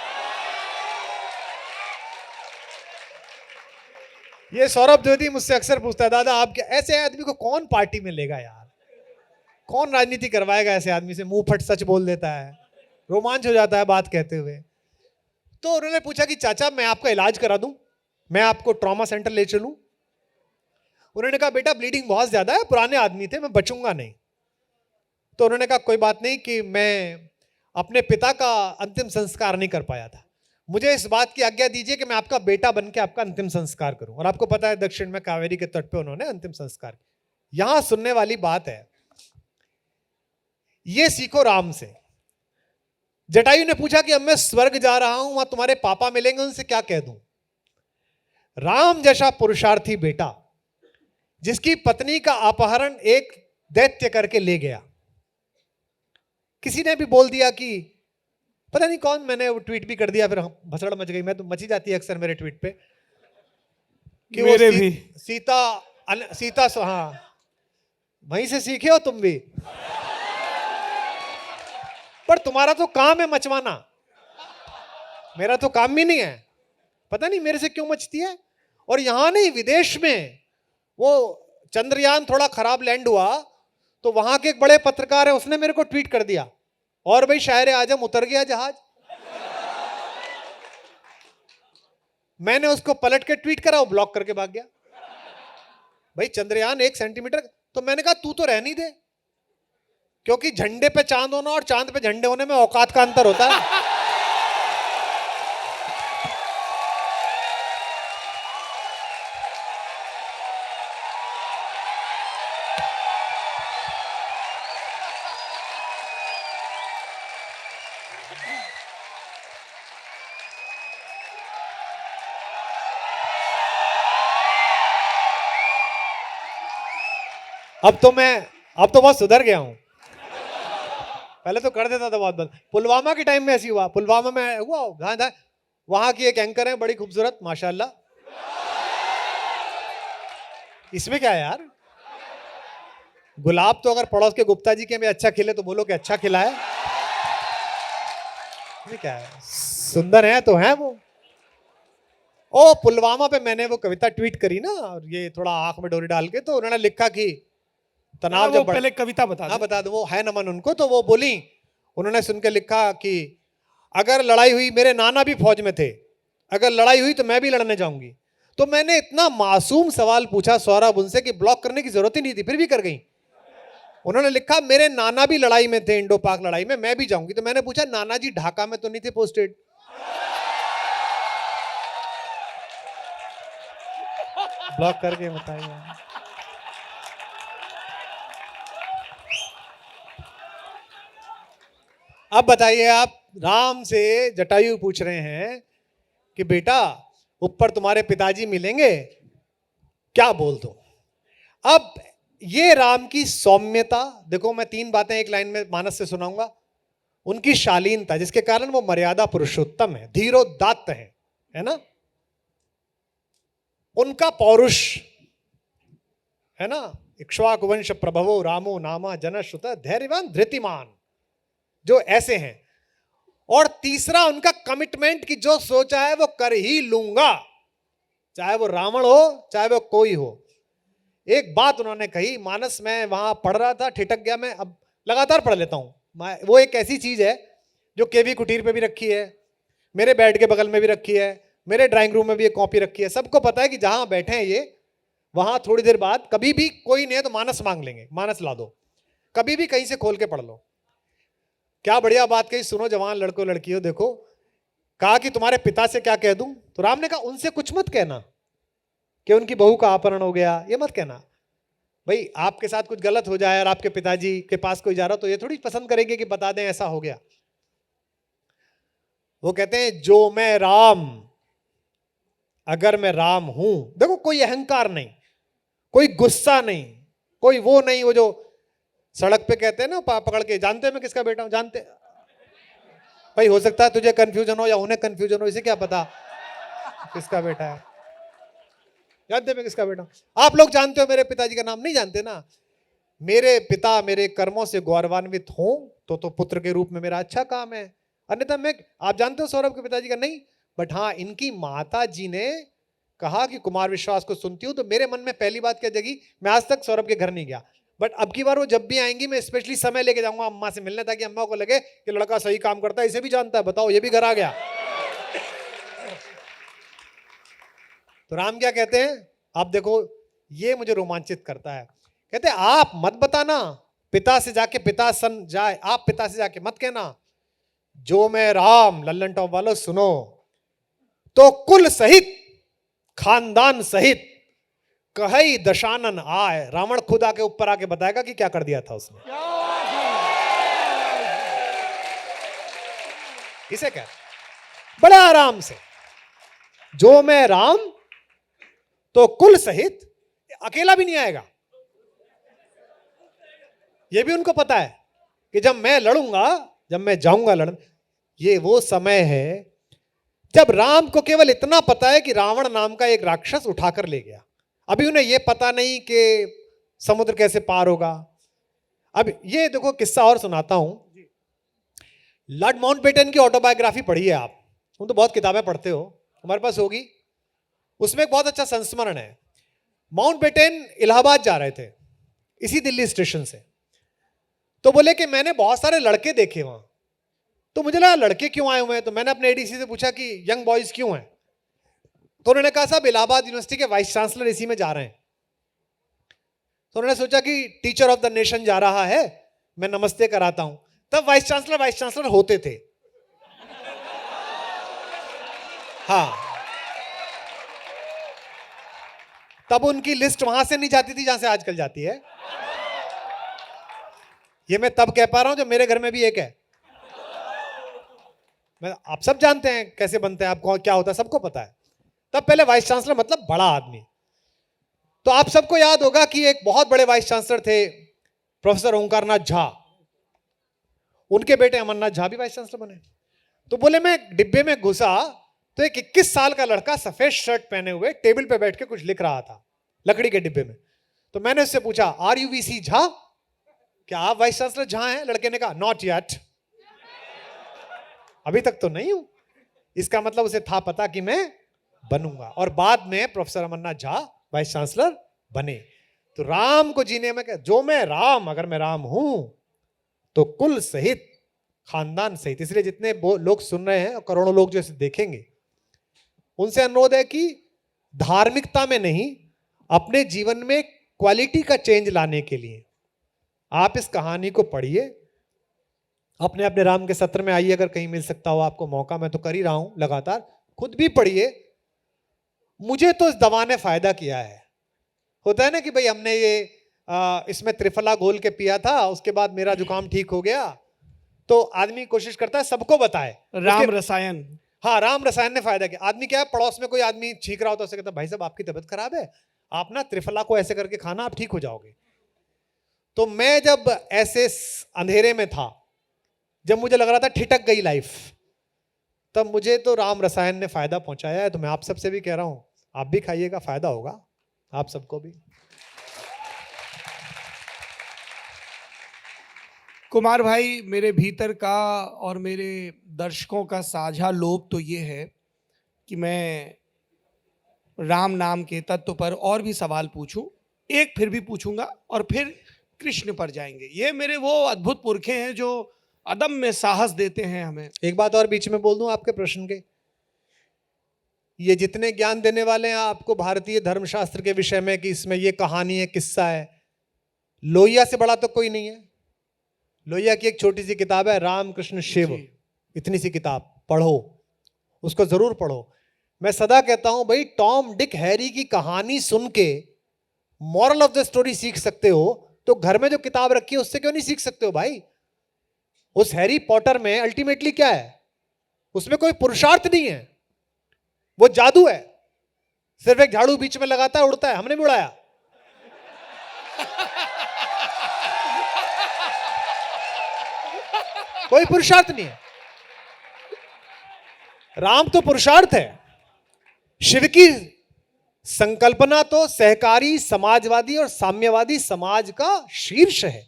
ये सौरभ द्विवेदी मुझसे अक्सर पूछता है, दादा आप क्या, ऐसे आदमी को कौन पार्टी में लेगा यार, कौन राजनीति करवाएगा ऐसे आदमी से? मुंह फट सच बोल देता है, रोमांच हो जाता है बात कहते हुए। तो उन्होंने पूछा कि चाचा मैं आपका इलाज करा दूं, मैं आपको ट्रॉमा सेंटर ले चलूं? उन्होंने कहा बेटा ब्लीडिंग बहुत ज्यादा है, पुराने आदमी थे, मैं बचूंगा नहीं। तो उन्होंने कहा कोई बात नहीं कि मैं अपने पिता का अंतिम संस्कार नहीं कर पाया था, मुझे इस बात की आज्ञा दीजिए कि मैं आपका बेटा बन के आपका अंतिम संस्कार करूं। और आपको पता है दक्षिण में कावेरी के तट पे उन्होंने अंतिम संस्कार। यहां सुनने वाली बात है, ये सीखो राम से। जटायु ने पूछा कि अब मैं स्वर्ग जा रहा हूं, वहां तुम्हारे पापा मिलेंगे, उनसे क्या कह दूं? राम जैसा पुरुषार्थी बेटा, जिसकी पत्नी का अपहरण एक दैत्य करके ले गया। किसी ने भी बोल दिया कि पता नहीं कौन, मैंने वो ट्वीट भी कर दिया, फिर भसड़ मच गई। मैं तो मची जाती है अक्सर मेरे ट्वीट पे कि मेरे वो भी सीता हाँ, वहीं से सीखे हो तुम भी। पर तुम्हारा तो काम है मचवाना, मेरा तो काम भी नहीं है। पता नहीं मेरे से क्यों मचती है। और यहां नहीं, विदेश में वो चंद्रयान थोड़ा खराब लैंड हुआ तो वहां के एक बड़े पत्रकार है, उसने मेरे को ट्वीट कर दिया, और भाई शायर आजम उतर गया जहाज। मैंने उसको पलट के ट्वीट करा, वो ब्लॉक करके भाग गया। भाई चंद्रयान 1 सेंटीमीटर, तो मैंने कहा तू तो रहने दे, क्योंकि झंडे पे चांद होना और चांद पे झंडे होने में औकात का अंतर होता है। अब तो बहुत सुधर गया हूं, पहले तो कर देता था बहुत। पुलवामा के टाइम में ऐसी हुआ, पुलवामा में हुआ, वहां की एक एंकर है बड़ी खूबसूरत माशाल्लाह। इसमें क्या है यार, गुलाब तो अगर पड़ोस के गुप्ता जी के में अच्छा खिले तो बोलो कि अच्छा खिला है। इसमें क्या है, सुंदर है तो है वो। ओ पुलवामा पे मैंने वो कविता ट्वीट करी ना, और ये थोड़ा आंख में डोरी डाल के, तो उन्होंने लिखा कि तनाव वो पहले कविता बता हाँ बता दो, वो है नमन उनको। तो वो बोली, उन्होंने सुन के लिखा कि अगर लड़ाई हुई, मेरे नाना भी फौज में थे, अगर लड़ाई हुई तो मैं भी लड़ने जाऊंगी। तो मैंने इतना मासूम सवाल पूछा सौरभ उनसे कि ब्लॉक करने की जरूरत ही नहीं थी, फिर भी कर गई। उन्होंने लिखा मेरे नाना भी लड़ाई में थे, इंडो पाक लड़ाई में, मैं भी जाऊंगी। तो मैंने पूछा नाना जी ढाका में तो नहीं थे पोस्टेड? ब्लॉक करके बताइए। अब बताइए आप, राम से जटायु पूछ रहे हैं कि बेटा ऊपर तुम्हारे पिताजी मिलेंगे, क्या बोल दो? अब ये राम की सौम्यता देखो, मैं 3 बातें एक लाइन में मानस से सुनाऊंगा। उनकी शालीनता, जिसके कारण वो मर्यादा पुरुषोत्तम है, धीरोदात्त है ना। उनका पौरुष है ना, इक्ष्वाकु वंश प्रभवो रामो नामा जनश्रुत धैर्यवान धृतिमान, जो ऐसे हैं। और तीसरा उनका कमिटमेंट कि जो सोचा है वो कर ही लूंगा, चाहे वो रावण हो चाहे वो कोई हो। एक बात उन्होंने कही, मानस में वहां पढ़ रहा था, ठिठक गया मैं, अब लगातार पढ़ लेता हूं। वो एक ऐसी चीज है जो केवी कुटीर पे भी रखी है, मेरे बेड के बगल में भी रखी है, मेरे ड्राइंग रूम में भी एक कॉपी रखी है। सबको पता है कि जहां बैठे हैं ये, वहां थोड़ी देर बाद कभी भी कोई नहीं है तो मानस मांग लेंगे, मानस ला दो, कभी भी कहीं से खोल के पढ़ लो। क्या बढ़िया बात कही, सुनो जवान लड़कों लड़कियों, देखो कहा कि तुम्हारे पिता से क्या कह दूं? तो राम ने कहा उनसे कुछ मत कहना कि उनकी बहू का अपहरण हो गया, ये मत कहना। भाई आपके साथ कुछ गलत हो जाए और आपके पिताजी के पास कोई जा रहा तो ये थोड़ी पसंद करेंगे कि बता दें ऐसा हो गया। वो कहते हैं जो मैं राम, अगर मैं राम हूं, देखो कोई अहंकार नहीं, कोई गुस्सा नहीं, कोई वो नहीं, वो जो सड़क पे कहते हैं ना पकड़ के, जानते हैं मैं किसका बेटा हूं, जानते? भाई हो सकता है तुझे कंफ्यूजन हो या उन्हें कंफ्यूजन हो, इसे क्या पता किसका बेटा है। जानते हैं मैं किसका बेटा हूं? आप लोग जानते हो मेरे पिताजी का नाम, नहीं जानते ना? मेरे पिता मेरे कर्मों से गौरवान्वित हों तो पुत्र के रूप में मेरा अच्छा काम है, अन्यथा मैं, आप जानते हो सौरभ के पिताजी का? नहीं, बट हाँ इनकी माता जी ने कहा कि कुमार विश्वास को सुनती हूं, तो मेरे मन में पहली बात क्या जगी, मैं आज तक सौरभ के घर नहीं गया, बट अब की बार वो जब भी आएंगी मैं स्पेशली समय लेके जाऊंगा अम्मा से मिलने, ताकि अम्मा को लगे कि लड़का सही काम करता है, इसे भी जानता है, बताओ ये भी घर आ गया। तो राम क्या कहते हैं, आप देखो, ये मुझे रोमांचित करता है। कहते हैं आप मत बताना, पिता से जाके पिता सन जाए, आप पिता से जाके मत कहना, जो मैं राम, लल्लन टॉप वालों सुनो, तो कुल सहित खानदान सहित कही दशानन आए। रावण खुद आके ऊपर आके बताएगा कि क्या कर दिया था उसने। इसे कह बड़े आराम से, जो मैं राम तो कुल सहित, अकेला भी नहीं आएगा। यह भी उनको पता है कि जब मैं लड़ूंगा, जब मैं जाऊंगा लड़, ये वो समय है जब राम को केवल इतना पता है कि रावण नाम का एक राक्षस उठाकर ले गया। अभी उन्हें यह पता नहीं कि समुद्र कैसे पार होगा। अब ये देखो किस्सा और सुनाता हूं। लॉर्ड माउंटबेटन की ऑटोबायोग्राफी पढ़ी है आप, तुम तो बहुत किताबें पढ़ते हो, हमारे पास होगी। उसमें एक बहुत अच्छा संस्मरण है। माउंटबेटन इलाहाबाद जा रहे थे इसी दिल्ली स्टेशन से, तो बोले कि मैंने बहुत सारे लड़के देखे वहां, तो मुझे लगा लड़के क्यों आए हुए हैं, तो मैंने अपने एडीसी से पूछा कि यंग बॉयज क्यों हैं, तो उन्होंने कहा साहब इलाहाबाद यूनिवर्सिटी के वाइस चांसलर इसी में जा रहे हैं। तो उन्होंने सोचा कि टीचर ऑफ द नेशन जा रहा है, मैं नमस्ते कराता हूं। तब वाइस चांसलर होते थे। हाँ, तब उनकी लिस्ट वहां से नहीं जाती थी जहां से आजकल जाती है। ये मैं तब कह पा रहा हूं जब मेरे घर में भी एक है। आप सब जानते हैं कैसे बनते हैं, आपको क्या होता है सबको पता है। तब पहले वाइस चांसलर मतलब बड़ा आदमी। तो आप सबको याद होगा कि एक बहुत बड़े वाइस चांसलर थे प्रोफेसर ओंकारनाथ झा, उनके बेटे अमरनाथ झा भी वाइस चांसलर बने। तो बोले मैं डिब्बे में घुसा तो एक 21 साल का लड़का सफेद शर्ट पहने हुए टेबल पे बैठ के कुछ लिख रहा था लकड़ी के डिब्बे में। तो मैंने उससे पूछा आर यू वीसी झा, क्या आप वाइस चांसलर झा हैं? लड़के ने कहा नॉट येट, अभी तक तो नहीं हूं। इसका मतलब उसे था पता कि मैं बनूंगा, और बाद में professor Amarnath Jha vice chancellor बने। तो राम को जीने में क्या, जो मैं राम, अगर मैं राम हूं तो कुल सहित खानदान सहित। इसलिए जितने लोग सुन रहे हैं और करोड़ों लोग जो इसे देखेंगे, उनसे अनुरोध है कि धार्मिकता में नहीं, अपने जीवन में क्वालिटी का चेंज लाने के लिए आप इस कहानी को पढ़िए। अपने अपने राम के सत्र में आइए, अगर कहीं मिल सकता हो आपको मौका, मैं तो कर ही रहा हूं लगातार, खुद भी पढ़िए। मुझे तो इस दवा ने फायदा किया है। होता है ना कि भाई हमने ये इसमें त्रिफला घोल के पिया था, उसके बाद मेरा जुकाम ठीक हो गया, तो आदमी कोशिश करता है सबको बताए। राम रसायन, हाँ, राम रसायन ने फायदा किया। आदमी क्या है, पड़ोस में कोई आदमी छींक रहा होता है, उसे कहता भाई साहब आपकी तबीयत खराब है, आप ना त्रिफला को ऐसे करके खाना, आप ठीक हो जाओगे। तो मैं जब ऐसे अंधेरे में था, जब मुझे लग रहा था ठिठक गई लाइफ, तब मुझे तो राम रसायन ने फायदा पहुंचाया है। तो मैं आप सबसे भी कह रहा हूं, आप भी खाइएगा, फायदा होगा आप सबको भी। कुमार भाई, मेरे भीतर का और मेरे दर्शकों का साझा लोभ तो ये है कि मैं राम नाम के तत्व पर और भी सवाल पूछूं, एक फिर भी पूछूंगा और फिर कृष्ण पर जाएंगे। ये मेरे वो अद्भुत पुरखे हैं जो अदम्य साहस देते हैं हमें। एक बात और बीच में बोल दूं आपके प्रश्न के, ये जितने ज्ञान देने वाले हैं आपको भारतीय धर्मशास्त्र के विषय में कि इसमें ये कहानी है, किस्सा है, लोहिया से बड़ा तो कोई नहीं है। लोहिया की एक छोटी सी किताब है राम कृष्ण शिव, इतनी सी किताब, पढ़ो उसको, जरूर पढ़ो। मैं सदा कहता हूं भाई, टॉम डिक हैरी की कहानी सुन के मॉरल ऑफ द स्टोरी सीख सकते हो, तो घर में जो किताब रखी है उससे क्यों नहीं सीख सकते हो भाई। उस हैरी पॉटर में अल्टीमेटली क्या है, उसमें कोई पुरुषार्थ नहीं है, वो जादू है। सिर्फ एक झाड़ू बीच में लगाता है, उड़ता है, हमने भी उड़ाया। कोई पुरुषार्थ नहीं है। राम तो पुरुषार्थ है। शिव की संकल्पना तो सहकारी, समाजवादी और साम्यवादी समाज का शीर्ष है।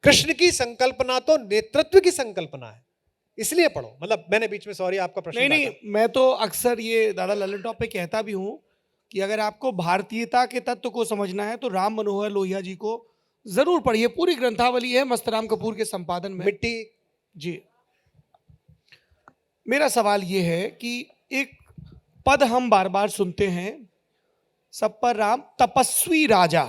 कृष्ण की संकल्पना तो नेतृत्व की संकल्पना है। इसलिए पढ़ो। मतलब मैंने बीच में, सॉरी, आपका प्रश्न नहीं काटा। नहीं, मैं तो अक्सर ये दादा लल्लन टॉप पे कहता भी हूं कि अगर आपको भारतीयता के तत्व को समझना है तो राम मनोहर लोहिया जी को जरूर पढ़िए। पूरी ग्रंथावली है मस्तराम कपूर के संपादन में। मिट्टी। जी, मेरा सवाल ये है कि एक पद हम बार बार सुनते हैं, सब पर राम तपस्वी राजा।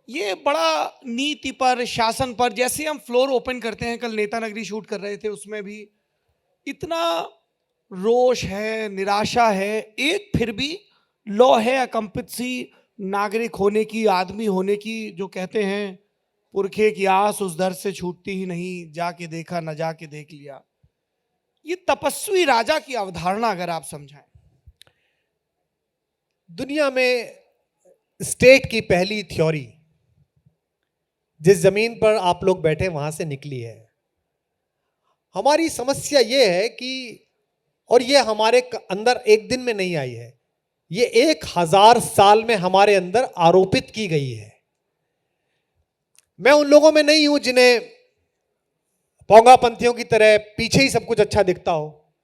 ये बड़ा नीति पर, शासन पर, जैसे हम फ्लोर ओपन करते हैं, कल नेता नगरी शूट कर रहे थे, उसमें भी इतना रोष है, निराशा है, एक फिर भी लौ है अकंपित सी नागरिक होने की, आदमी होने की, जो कहते हैं पुरखे की आस उस दर से छूटती ही नहीं, जाके देखा न जाके देख लिया। ये तपस्वी राजा की अवधारणा अगर आप समझाएं। दुनिया में स्टेट की पहली थ्योरी जिस जमीन पर आप लोग बैठे वहां से निकली है। हमारी समस्या यह है कि, और यह हमारे अंदर एक दिन में नहीं आई है, ये 1000 साल में हमारे अंदर आरोपित की गई है। मैं उन लोगों में नहीं हूं जिन्हें पौंगापंथियों की तरह पीछे ही सब कुछ अच्छा दिखता हो,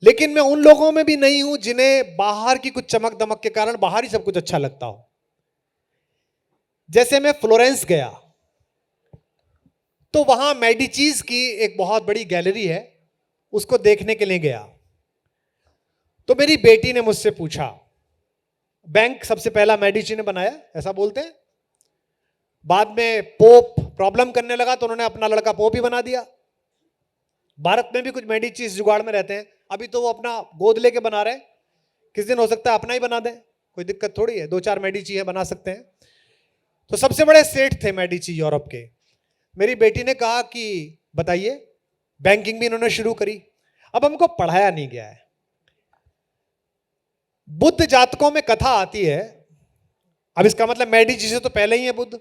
लेकिन मैं उन लोगों में भी नहीं हूं जिन्हें बाहर की कुछ चमक दमक के कारण बाहर ही सब कुछ अच्छा लगता हो। जैसे मैं फ्लोरेंस गया तो वहां मेडिचीज की एक बहुत बड़ी गैलरी है, उसको देखने के लिए गया तो मेरी बेटी ने मुझसे पूछा, बैंक सबसे पहला मेडिची ने बनाया, ऐसा बोलते हैं। बाद में पोप प्रॉब्लम करने लगा तो उन्होंने अपना लड़का पोप ही बना दिया। भारत में भी कुछ मेडिची जुगाड़ में रहते हैं। अभी तो वो अपना गोद लेके बना रहे हैं, किस दिन हो सकता है अपना ही बना दें, कोई दिक्कत थोड़ी है, 2-4 मेडिची है, बना सकते हैं। तो सबसे बड़े सेठ थे मेडिची यूरोप के। मेरी बेटी ने कहा कि बताइए, बैंकिंग भी इन्होंने शुरू करी। अब हमको पढ़ाया नहीं गया है। बुद्ध जातकों में कथा आती है, अब इसका मतलब मेडिची से तो पहले ही है बुद्ध,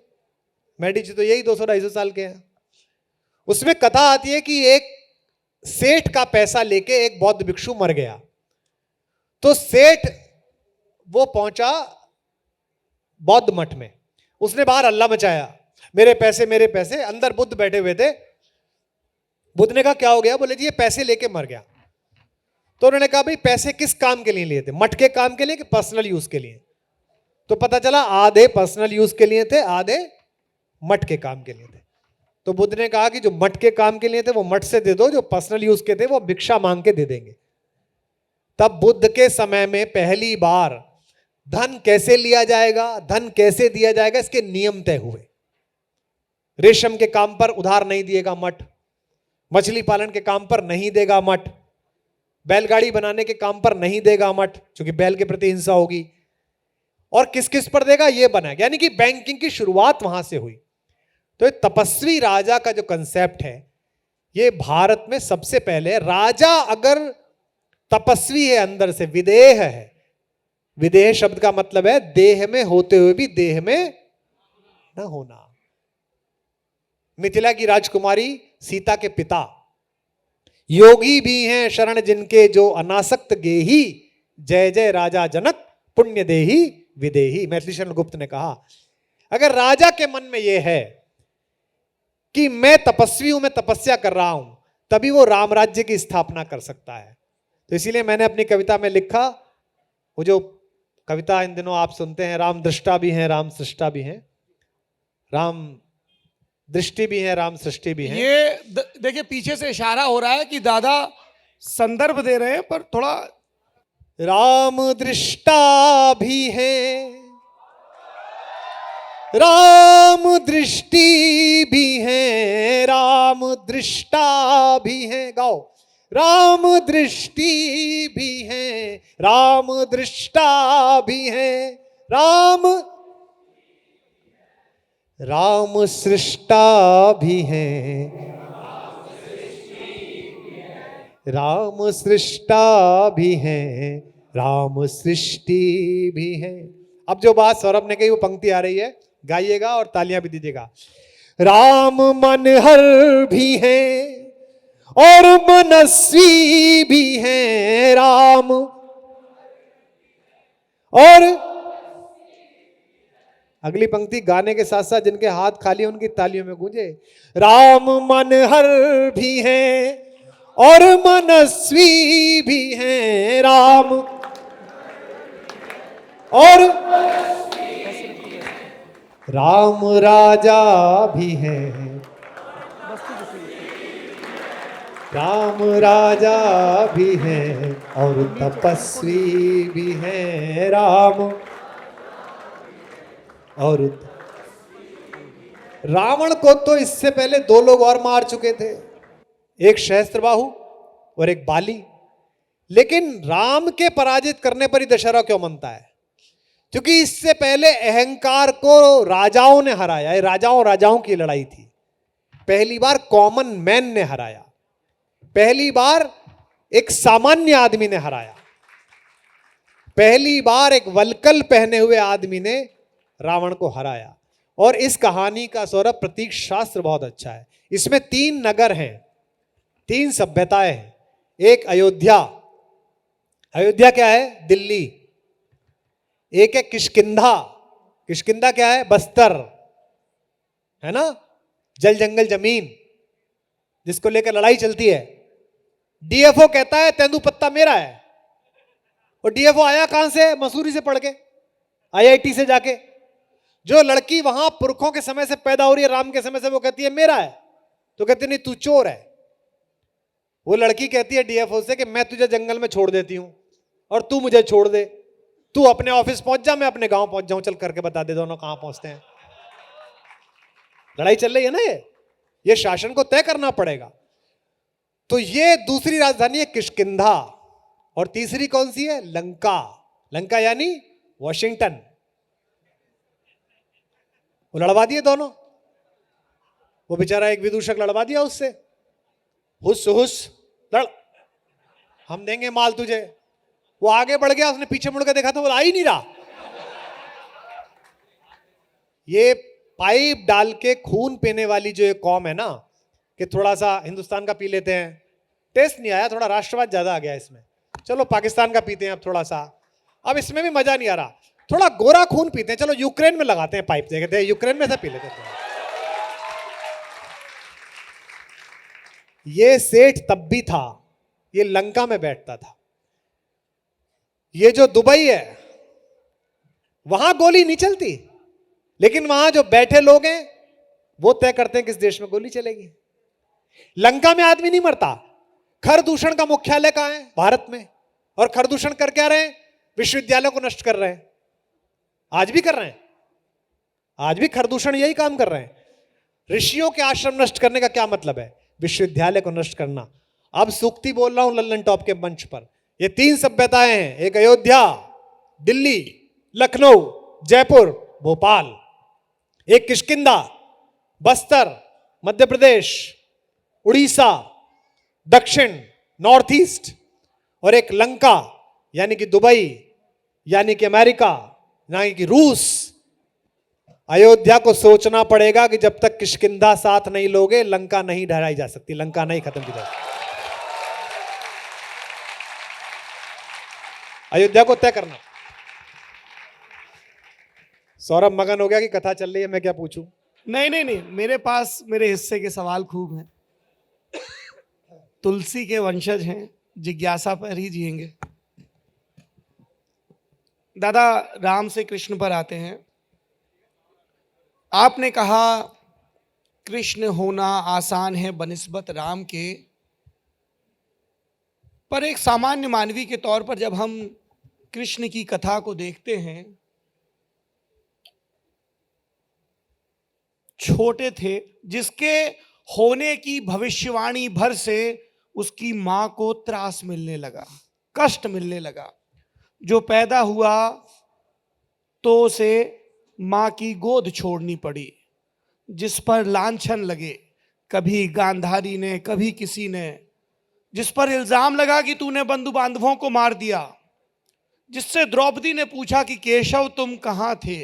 मेडिची तो यही 200-250 साल के हैं। उसमें कथा आती है कि एक सेठ का पैसा लेके एक बौद्ध भिक्षु मर गया, तो सेठ वो पहुंचा बौद्ध मठ में, उसने बाहर हल्ला मचाया, मेरे पैसे मेरे पैसे। अंदर बुद्ध बैठे हुए थे। बुद्ध ने कहा क्या हो गया? बोले जी ये पैसे लेके मर गया। तो उन्होंने कहा भाई पैसे किस काम के लिए लिए थे? मठ के काम के लिए कि पर्सनल यूज के लिए? तो पता चला आधे पर्सनल यूज के लिए थे, आधे मठ के काम के लिए थे। तो बुद्ध ने कहा कि जो मठ के काम के लिए थे वो मठ से दे दो, जो पर्सनल यूज के थे वो भिक्षा मांग के दे देंगे। तब बुद्ध के समय में पहली बार धन कैसे लिया जाएगा, धन कैसे दिया जाएगा, इसके नियम तय हुए। रेशम के काम पर उधार नहीं दिएगा मठ, मछली पालन के काम पर नहीं देगा मठ, बैलगाड़ी बनाने के काम पर नहीं देगा मठ, क्योंकि बैल के प्रति हिंसा होगी, और किस किस पर देगा ये बना। यानी कि बैंकिंग की शुरुआत वहां से हुई। तो ये तपस्वी राजा का जो कंसेप्ट है, ये भारत में सबसे पहले, राजा अगर तपस्वी है, अंदर से विदेह है, विदेह शब्द का मतलब है देह में होते हुए भी देह में न होना। मिथिला की राजकुमारी सीता के पिता योगी भी हैं शरण जिनके जो अनासक्त गेही, जय जय राजा जनक पुण्य देही विदेही। मैथिली शरण गुप्त ने कहा अगर राजा के मन में यह है कि मैं तपस्वी हूं, मैं तपस्या कर रहा हूं, तभी वो राम राज्य की स्थापना कर सकता है। तो इसीलिए मैंने अपनी कविता में लिखा, वो जो कविता इन दिनों आप सुनते हैं, राम दृष्टा भी हैं राम सृष्टा भी हैं, राम दृष्टि भी है राम सृष्टि भी है। ये देखिए पीछे से इशारा हो रहा है कि दादा संदर्भ दे रहे हैं, पर थोड़ा। राम दृष्टा भी है, राम दृष्टि भी है, राम दृष्टा भी है, गाओ। राम दृष्टि भी है, राम दृष्टा भी है, राम सृष्टा भी है, राम सृष्टा भी है, राम सृष्टि भी है। अब जो बात सौरभ ने कही वो पंक्ति आ रही है, गाइएगा और तालियां भी दीजिएगा। राम मनहर भी हैं और मनस्वी भी हैं। राम और अगली पंक्ति गाने के साथ साथ जिनके हाथ खाली हैं उनकी तालियों में गूंजे। राम मनहर भी हैं और मनस्वी भी हैं। राम और राम राजा भी हैं। राम राजा भी हैं और तपस्वी भी हैं। राम और रावण को तो इससे पहले दो लोग और मार चुके थे, एक सहस्त्रबाहु और एक बाली। लेकिन राम के पराजित करने पर ही दशहरा क्यों मनता है? क्योंकि इससे पहले अहंकार को राजाओं ने हराया। ये राजाओं की लड़ाई थी। पहली बार कॉमन मैन ने हराया, पहली बार एक सामान्य आदमी ने हराया, पहली बार एक वल्कल पहने हुए आदमी ने रावण को हराया। और इस कहानी का सौरभ प्रतीक शास्त्र बहुत अच्छा है। इसमें 3 नगर हैं, 3 सभ्यताएं हैं। एक अयोध्या, अयोध्या क्या है? दिल्ली। एक है किष्किंधा, किष्किंधा क्या है? बस्तर, है ना? जल जंगल जमीन जिसको लेकर लड़ाई चलती है। डीएफओ कहता है तेंदुपत्ता मेरा है, और डीएफओ आया कहां से? मसूरी से पढ़ के, आईआईटी से जाके। जो लड़की वहां पुरखों के समय से पैदा हो रही है, राम के समय से, वो कहती है मेरा है, तो कहती नहीं तू चोर है। वो लड़की कहती है डीएफओ से कि मैं तुझे जंगल में छोड़ देती हूं और तू मुझे छोड़ दे, तू अपने ऑफिस पहुंच जा, मैं अपने गांव पहुंच जाऊं, चल करके बता दे दोनों कहां पहुंचते हैं। लड़ाई चल रही है ना, ये शासन को तय करना पड़ेगा। तो ये दूसरी राजधानी है किष्किंधा, और तीसरी कौन सी है? लंका। लंका यानी वॉशिंगटन। वो लड़वा दिए दोनों, वो बेचारा एक विदूषक लड़वा दिया उससे, हुस हुस लड़, हम देंगे माल तुझे। वो आगे बढ़ गया, उसने पीछे मुड़ के देखा तो वो आ ही नहीं रहा। ये पाइप डाल के खून पीने वाली जो एक कौम है ना, कि थोड़ा सा हिंदुस्तान का पी लेते हैं, टेस्ट नहीं आया, थोड़ा राष्ट्रवाद ज्यादा आ गया इसमें, चलो पाकिस्तान का पीते हैं अब थोड़ा सा, अब इसमें भी मजा नहीं आ रहा, थोड़ा गोरा खून पीते हैं, चलो यूक्रेन में लगाते हैं पाइप, देखते हैं यूक्रेन में से पी लेते हैं। ये सेठ तब भी था, ये लंका में बैठता था। ये जो दुबई है वहां गोली नहीं चलती, लेकिन वहां जो बैठे लोग हैं वो तय करते हैं किस देश में गोली चलेगी। लंका में आदमी नहीं मरता। खरदूषण का मुख्यालय कहां है? भारत में। और खरदूषण कर क्या रहे हैं? विश्वविद्यालय को नष्ट कर रहे हैं, आज भी कर रहे हैं, आज भी खरदूषण यही काम कर रहे हैं। ऋषियों के आश्रम नष्ट करने का क्या मतलब है? विश्वविद्यालय को नष्ट करना। अब सूक्ति बोल रहा हूं लल्लन टॉप के मंच पर। ये 3 सभ्यताएं हैं, एक अयोध्या, दिल्ली, लखनऊ, जयपुर, भोपाल, एक किष्किंधा, बस्तर, मध्य प्रदेश, उड़ीसा, दक्षिण, नॉर्थ ईस्ट, और एक लंका यानी कि दुबई, यानी कि अमेरिका, यानी कि रूस। अयोध्या को सोचना पड़ेगा कि जब तक किष्किंधा साथ नहीं लोगे लंका नहीं ढहराई जा सकती, लंका नहीं खत्म की जा सकती। अयोध्या को तय करना। सौरभ मगन हो गया कि कथा चल रही है, मैं क्या पूछूं? नहीं, मेरे पास मेरे हिस्से के सवाल खूब हैं। तुलसी के वंशज हैं, जिज्ञासा पर ही जिएंगे। दादा, राम से कृष्ण पर आते हैं। आपने कहा कृष्ण होना आसान है बनिस्बत राम के, पर एक सामान्य मानवी के तौर पर जब हम कृष्ण की कथा को देखते हैं, छोटे थे, जिसके होने की भविष्यवाणी भर से उसकी मां को त्रास मिलने लगा, कष्ट मिलने लगा। जो पैदा हुआ तो उसे मां की गोद छोड़नी पड़ी, जिस पर लांछन लगे, कभी गांधारी ने, कभी किसी ने, जिस पर इल्जाम लगा कि तूने बंधु बांधवों को मार दिया, जिससे द्रौपदी ने पूछा कि केशव तुम कहां थे।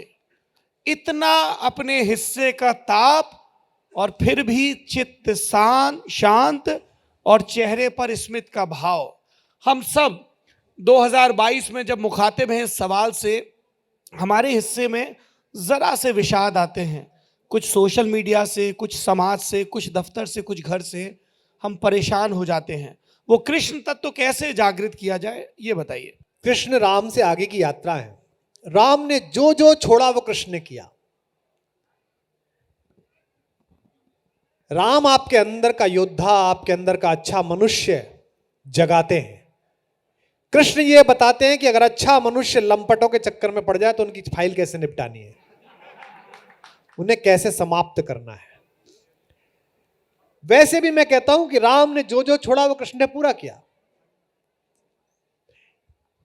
इतना अपने हिस्से का ताप और फिर भी चित्त शांत और चेहरे पर स्मित का भाव। हम सब 2022 में जब मुखातिब हैं इस सवाल से, हमारे हिस्से में जरा से विषाद आते हैं, कुछ सोशल मीडिया से, कुछ समाज से, कुछ दफ्तर से, कुछ घर से हम परेशान हो जाते हैं। वो कृष्ण तत्व कैसे जागृत किया जाए, ये बताइए। कृष्ण राम से आगे की यात्रा है। राम ने जो जो छोड़ा वो कृष्ण ने किया। राम आपके अंदर का योद्धा, आपके अंदर का अच्छा मनुष्य जगाते हैं। कृष्ण ये बताते हैं कि अगर अच्छा मनुष्य लंपटों के चक्कर में पड़ जाए तो उनकी फाइल कैसे निपटानी है, उन्हें कैसे समाप्त करना है। वैसे भी मैं कहता हूं कि राम ने जो जो छोड़ा वो कृष्ण ने पूरा किया।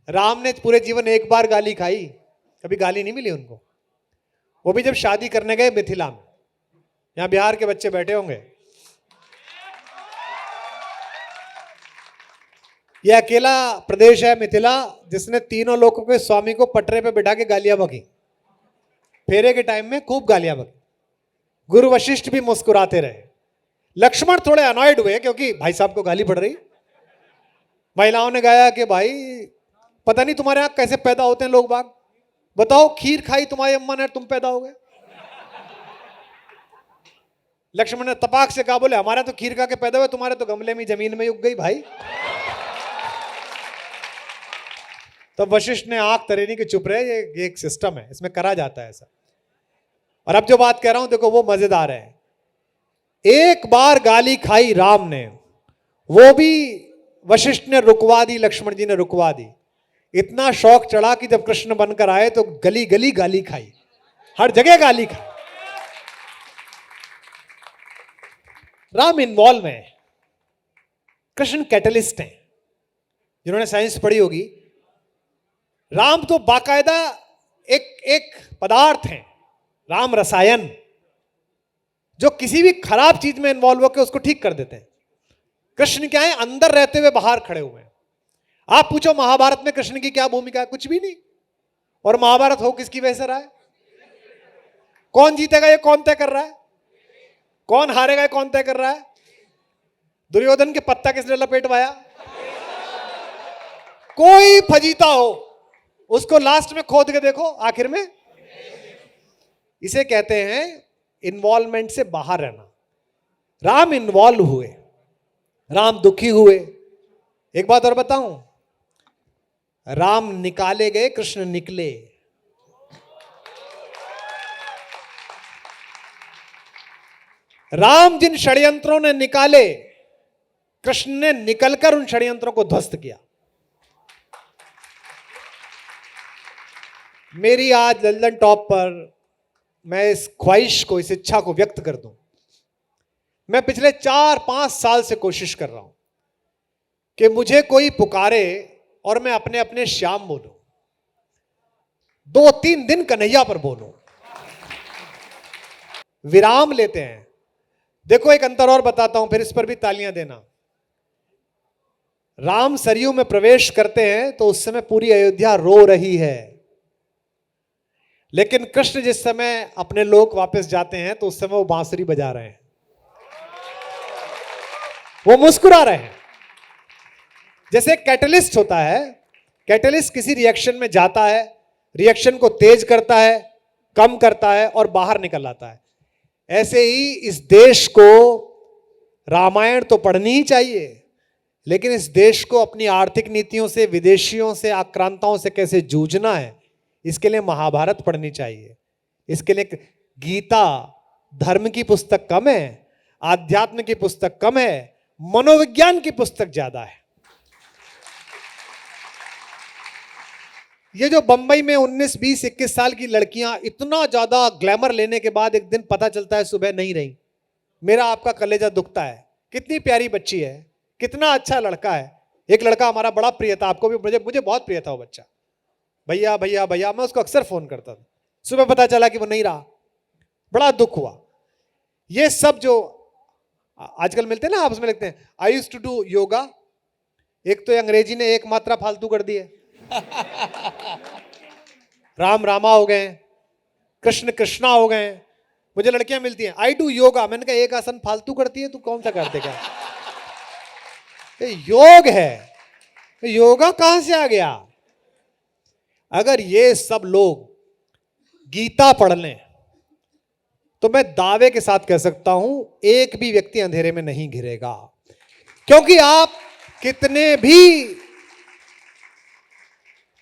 राम ने पूरे जीवन एक बार गाली खाई, कभी गाली नहीं मिली उनको। वो भी जब शादी करने गए मिथिला में। यहां बिहार के बच्चे बैठे होंगे। यह अकेला प्रदेश है मिथिला जिसने तीनों लोगों के स्वामी को पटरे पे बिठा के गालियां बकी। फेरे के टाइम में खूब गालियां बकी। गुरु वशिष्ठ भी मुस्कुराते रहे। लक्ष्मण थोड़े अनॉयड हुए क्योंकि भाई साहब को गाली पड़ रही। महिलाओं ने गाया कि भाई पता नहीं तुम्हारे यहां कैसे पैदा होते हैं लोग बाग, बताओ खीर खाई तुम्हारी अम्मा ने, तुम पैदा हो गए। लक्ष्मण ने तपाक से कहा, बोले हमारा तो खीर खा के पैदा हुए, तुम्हारे तो गमले में जमीन में उग गई भाई। तो वशिष्ठ ने आंख तरेनी के चुप रहे। ये एक सिस्टम है, इसमें करा जाता है ऐसा। और अब जो बात कह रहा हूं देखो वो मजेदार है। एक बार गाली खाई राम ने, वो भी वशिष्ठ ने रुकवा दी, लक्ष्मण जी ने रुकवा दी। इतना शौक चढ़ा कि जब कृष्ण बनकर आए तो गली गली गाली खाई, हर जगह गाली खाई। राम इन्वॉल्व है, कृष्ण कैटलिस्ट हैं। जिन्होंने साइंस पढ़ी होगी, राम तो बाकायदा एक पदार्थ है, राम रसायन, जो किसी भी खराब चीज में इन्वॉल्व होकर उसको ठीक कर देते हैं। कृष्ण क्या है, अंदर रहते हुए बाहर खड़े हुए हैं। आप पूछो महाभारत में कृष्ण की क्या भूमिका है, कुछ भी नहीं। और महाभारत हो किसकी वजह से रहा है? कौन जीतेगा ये कौन तय कर रहा है? कौन हारेगा ये कौन तय कर रहा है? दुर्योधन के पत्ता किसने लपेटवाया? कोई फजीता हो उसको लास्ट में खोद के देखो, आखिर में। इसे कहते हैं इन्वॉल्वमेंट से बाहर रहना। राम इन्वॉल्व हुए, राम दुखी हुए। एक बात और बताऊं, राम निकाले गए, कृष्ण निकले। राम जिन षड्यंत्रों ने निकाले, कृष्ण ने निकलकर उन षड्यंत्रों को ध्वस्त किया। मेरी आज लंदन टॉप पर मैं इस ख्वाहिश को, इस इच्छा को व्यक्त कर दूं। मैं पिछले 4-5 साल से कोशिश कर रहा हूं कि मुझे कोई पुकारे और मैं अपने अपने श्याम बोलूं, 2-3 दिन कन्हैया पर बोलूं। विराम लेते हैं। देखो एक अंतर और बताता हूं, फिर इस पर भी तालियां देना। राम सरयू में प्रवेश करते हैं तो उस समय पूरी अयोध्या रो रही है, लेकिन कृष्ण जिस समय अपने लोक वापस जाते हैं तो उस समय वो बांसुरी बजा रहे हैं, वो मुस्कुरा रहे हैं। जैसे कैटलिस्ट होता है, कैटलिस्ट किसी रिएक्शन में जाता है, रिएक्शन को तेज करता है, कम करता है और बाहर निकल आता है। ऐसे ही इस देश को रामायण तो पढ़नी ही चाहिए, लेकिन इस देश को अपनी आर्थिक नीतियों से, विदेशियों से, आक्रांताओं से कैसे जूझना है, इसके लिए महाभारत पढ़नी चाहिए। इसके लिए गीता, धर्म की पुस्तक कम है, आध्यात्म की पुस्तक कम है, मनोविज्ञान की पुस्तक ज्यादा है। ये जो बंबई में 19, 20, 21 साल की लड़कियां इतना ज्यादा ग्लैमर लेने के बाद एक दिन पता चलता है सुबह नहीं रही, मेरा आपका कलेजा दुखता है। कितनी प्यारी बच्ची है, कितना अच्छा लड़का है। एक लड़का हमारा बड़ा प्रिय था, आपको भी, मुझे बहुत प्रिय था वो बच्चा। भैया भैया भैया मैं उसको अक्सर फोन करता था। सुबह पता चला कि वो नहीं रहा, बड़ा दुख हुआ। ये सब जो आजकल मिलते हैं ना, आपस में लिखते हैं I used to do yoga. एक तो अंग्रेजी ने एक मात्रा फालतू कर दी है। राम रामा हो गए, कृष्ण कृष्णा हो गए। मुझे लड़कियां मिलती हैं, आई डू योगा। मैंने कहा एक आसन फालतू करती है तू, कौन सा करते क्या? ये योग है, योगा कहां से आ गया? अगर ये सब लोग गीता पढ़ लें तो मैं दावे के साथ कह सकता हूं एक भी व्यक्ति अंधेरे में नहीं घिरेगा। क्योंकि आप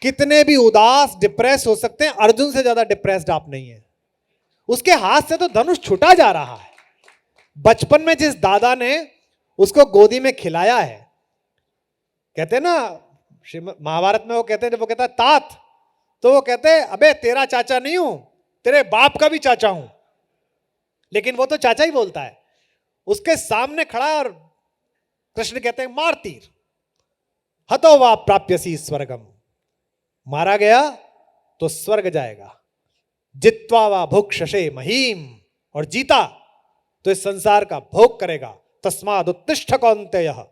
कितने भी उदास डिप्रेस हो सकते हैं, अर्जुन से ज्यादा डिप्रेस्ड आप नहीं है। उसके हाथ से तो धनुष छुटा जा रहा है। बचपन में जिस दादा ने उसको गोदी में खिलाया है, कहते हैं ना महाभारत में, वो कहते हैं जब वो कहता है तात, तो वो कहते हैं अबे तेरा चाचा नहीं हूं, तेरे बाप का भी चाचा हूं। लेकिन वो तो चाचा ही बोलता है। उसके सामने खड़ा है और कृष्ण कहते हैं मार तीर, हतो वा प्राप्यसी स्वर्गम, मारा गया तो स्वर्ग जाएगा, जित्वा वा भुक्षसे महीम, और जीता तो इस संसार का भोग करेगा। तस्माद उत्तिष्ठ कौन्तेयः,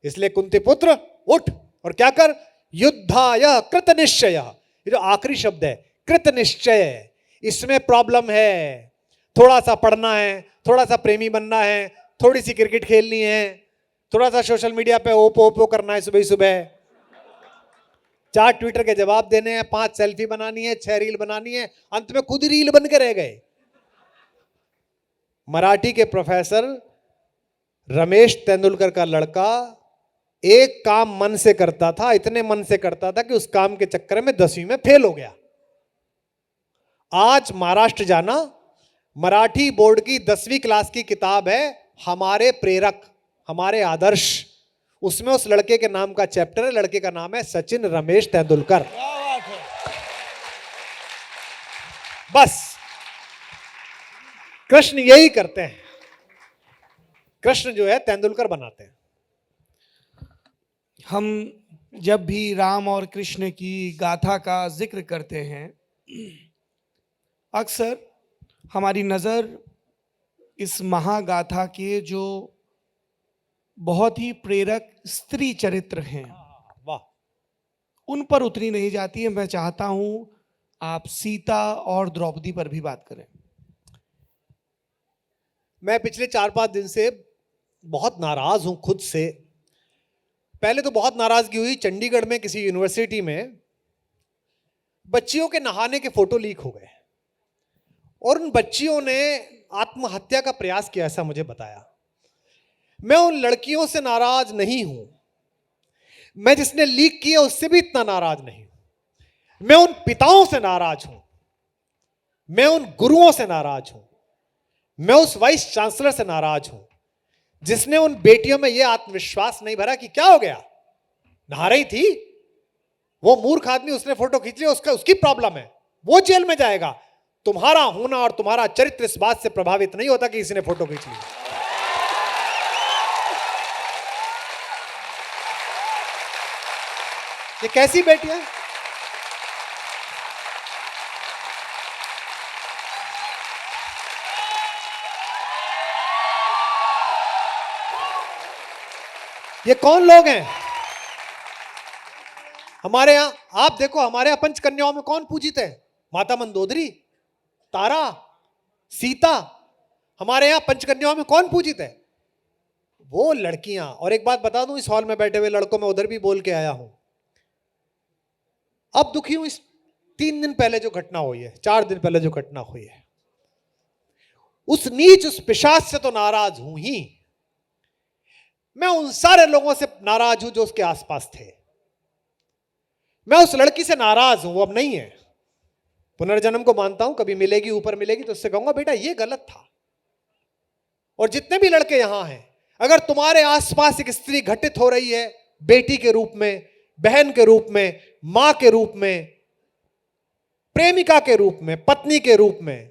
इसलिए कुंती पुत्र उठ और क्या कर, युद्धाय कृत निश्चय। ये जो आखिरी शब्द है कृत निश्चय, इसमें प्रॉब्लम है। थोड़ा सा पढ़ना है, थोड़ा सा प्रेमी बनना है, थोड़ी सी क्रिकेट खेलनी है, थोड़ा सा सोशल मीडिया पे ओपो ओपो करना है सुबह सुबह, 4 ट्विटर के जवाब देने हैं, 5 सेल्फी बनानी है, 6 रील बनानी है, अंत में खुद रील बन के रह गए। मराठी के प्रोफेसर रमेश तेंदुलकर का लड़का एक काम मन से करता था, इतने मन से करता था कि उस काम के चक्कर में 10वीं में फेल हो गया। आज महाराष्ट्र जाना, मराठी बोर्ड की 10वीं क्लास की किताब है हमारे प्रेरक, हमारे आदर्श, उसमें उस लड़के के नाम का चैप्टर है। लड़के का नाम है सचिन रमेश तेंदुलकर। बस कृष्ण यही करते हैं, कृष्ण जो है तेंदुलकर बनाते हैं। हम जब भी राम और कृष्ण की गाथा का जिक्र करते हैं, अक्सर हमारी नज़र इस महागाथा के जो बहुत ही प्रेरक स्त्री चरित्र हैं, वाह, उन पर उतनी नहीं जाती है। मैं चाहता हूं आप सीता और द्रौपदी पर भी बात करें। मैं पिछले 4-5 दिन से बहुत नाराज हूं खुद से। पहले तो बहुत नाराजगी हुई, चंडीगढ़ में किसी यूनिवर्सिटी में बच्चियों के नहाने के फोटो लीक हो गए और उन बच्चियों ने आत्महत्या का प्रयास किया, ऐसा मुझे बताया। मैं उन लड़कियों से नाराज नहीं हूं, मैं जिसने लीक किया उससे भी इतना नाराज नहीं हूं। मैं उन पिताओं से नाराज हूं, मैं उन गुरुओं से नाराज हूं, मैं उस वाइस चांसलर से नाराज हूं जिसने उन बेटियों में यह आत्मविश्वास नहीं भरा कि क्या हो गया, नहा रही थी, वो मूर्ख आदमी उसने फोटो खींच लिया, उसकी प्रॉब्लम है, वो जेल में जाएगा। तुम्हारा होना और तुम्हारा चरित्र इस बात से प्रभावित नहीं होता कि किसी ने फोटो खींच ली। ये कैसी बेटी है? ये कौन लोग हैं? हमारे यहां आप देखो, हमारे यहां पंचकन्याओं में कौन पूजित है? माता मंदोदरी, तारा, सीता। हमारे यहां पंचकन्याओं में कौन पूजित है? वो लड़कियां। और एक बात बता दूं, इस हॉल में बैठे हुए लड़कों में उधर भी बोल के आया हूं, अब दुखी हूं इस 3 दिन पहले जो घटना हुई है, 4 दिन पहले जो घटना हुई है, उस नीच, उस पिशाच से तो नाराज हूं ही। मैं उन सारे लोगों से नाराज हूं जो उसके आसपास थे। मैं उस लड़की से नाराज हूं, वो अब नहीं है। पुनर्जन्म को मानता हूं, कभी मिलेगी, ऊपर मिलेगी तो उससे कहूंगा बेटा ये गलत था। और जितने भी लड़के यहां हैं, अगर तुम्हारे आसपास एक स्त्री घटित हो रही है, बेटी के रूप में, बहन के रूप में, मां के रूप में, प्रेमिका के रूप में, पत्नी के रूप में,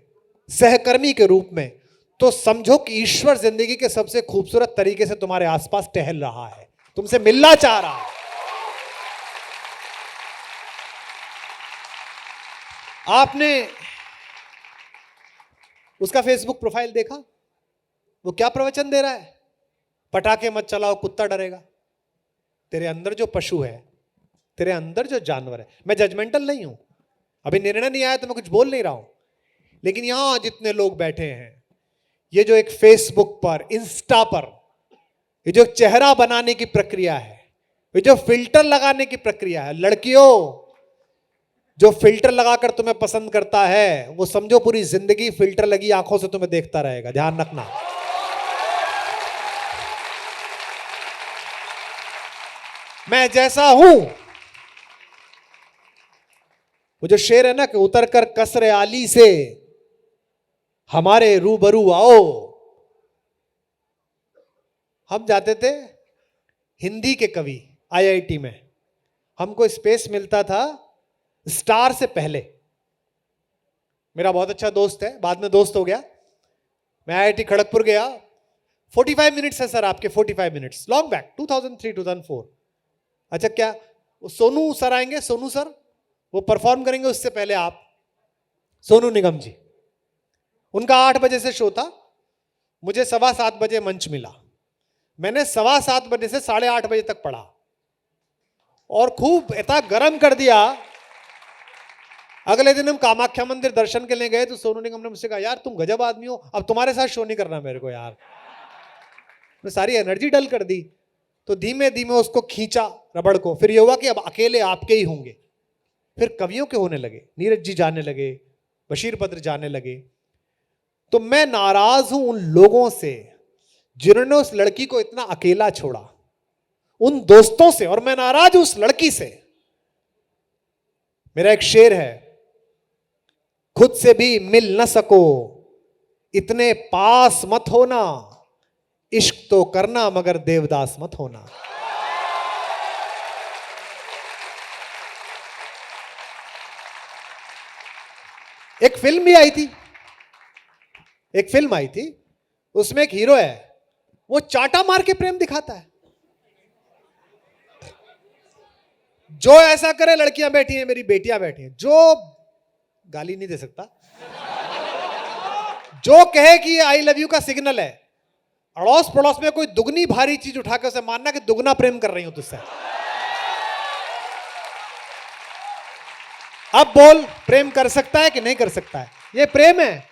सहकर्मी के रूप में, तो समझो कि ईश्वर जिंदगी के सबसे खूबसूरत तरीके से तुम्हारे आसपास टहल रहा है, तुमसे मिलना चाह रहा है। आपने उसका फेसबुक प्रोफाइल देखा? वो क्या प्रवचन दे रहा है? पटाखे मत चलाओ, कुत्ता डरेगा। तेरे अंदर जो पशु है, तेरे अंदर जो जानवर है, मैं जजमेंटल नहीं हूं, अभी निर्णय नहीं आया तो मैं कुछ बोल नहीं रहा हूं। लेकिन यहां जितने लोग बैठे हैं, ये जो एक फेसबुक पर, इंस्टा पर, ये जो चेहरा बनाने की प्रक्रिया है, ये जो फिल्टर लगाने की प्रक्रिया है, लड़कियों, जो फिल्टर लगाकर तुम्हें पसंद करता है वो समझो पूरी जिंदगी फिल्टर लगी आंखों से तुम्हें देखता रहेगा, ध्यान रखना। मैं जैसा हूं, वो जो शेर है ना कि उतर कर कसरे आली से हमारे रूबरू आओ। हम जाते थे हिंदी के कवि आईआईटी में, हमको स्पेस मिलता था स्टार से पहले। मेरा बहुत अच्छा दोस्त है, बाद में दोस्त हो गया। मैं आईआईटी खड़गपुर गया, 45 मिनट्स है सर आपके, 45 मिनट्स, लॉन्ग बैक 2003 2004। अच्छा क्या वो सोनू सर आएंगे, सोनू सर वो परफॉर्म करेंगे, उससे पहले आप, सोनू निगम जी, उनका 8 बजे से शो था, मुझे 7:15 बजे मंच मिला। मैंने 7:15 बजे से 8:30 बजे तक पढ़ा और खूब इतना गर्म कर दिया। अगले दिन हम कामाख्या मंदिर दर्शन के लिए गए तो सोनू निगम ने मुझसे कहा, यार तुम गजब आदमी हो, अब तुम्हारे साथ शो नहीं करना मेरे को यार। मैं सारी एनर्जी डल कर दी। तो धीमे धीमे उसको खींचा रबड़ को, फिर ये हुआ कि अब अकेले आपके ही होंगे। फिर कवियों के होने लगे, नीरज जी जाने लगे, बशीर बद्र जाने लगे। तो मैं नाराज हूं उन लोगों से जिन्होंने उस लड़की को इतना अकेला छोड़ा, उन दोस्तों से, और मैं नाराज हूं उस लड़की से। मेरा एक शेर है, खुद से भी मिल न सको इतने पास मत होना, इश्क तो करना मगर देवदास मत होना। एक फिल्म भी आई थी, एक फिल्म आई थी, उसमें एक हीरो है, वो चाटा मार के प्रेम दिखाता है। जो ऐसा करे, लड़कियां बैठी हैं, मेरी बेटियां बैठी हैं, जो गाली नहीं दे सकता, जो कहे कि ये आई लव यू का सिग्नल है, अड़ोस पड़ोस में कोई दुगनी भारी चीज उठाकर उसे मानना कि दुगना प्रेम कर रही हूं तुझसे। अब बोल, प्रेम कर सकता है कि नहीं कर सकता है? ये प्रेम है?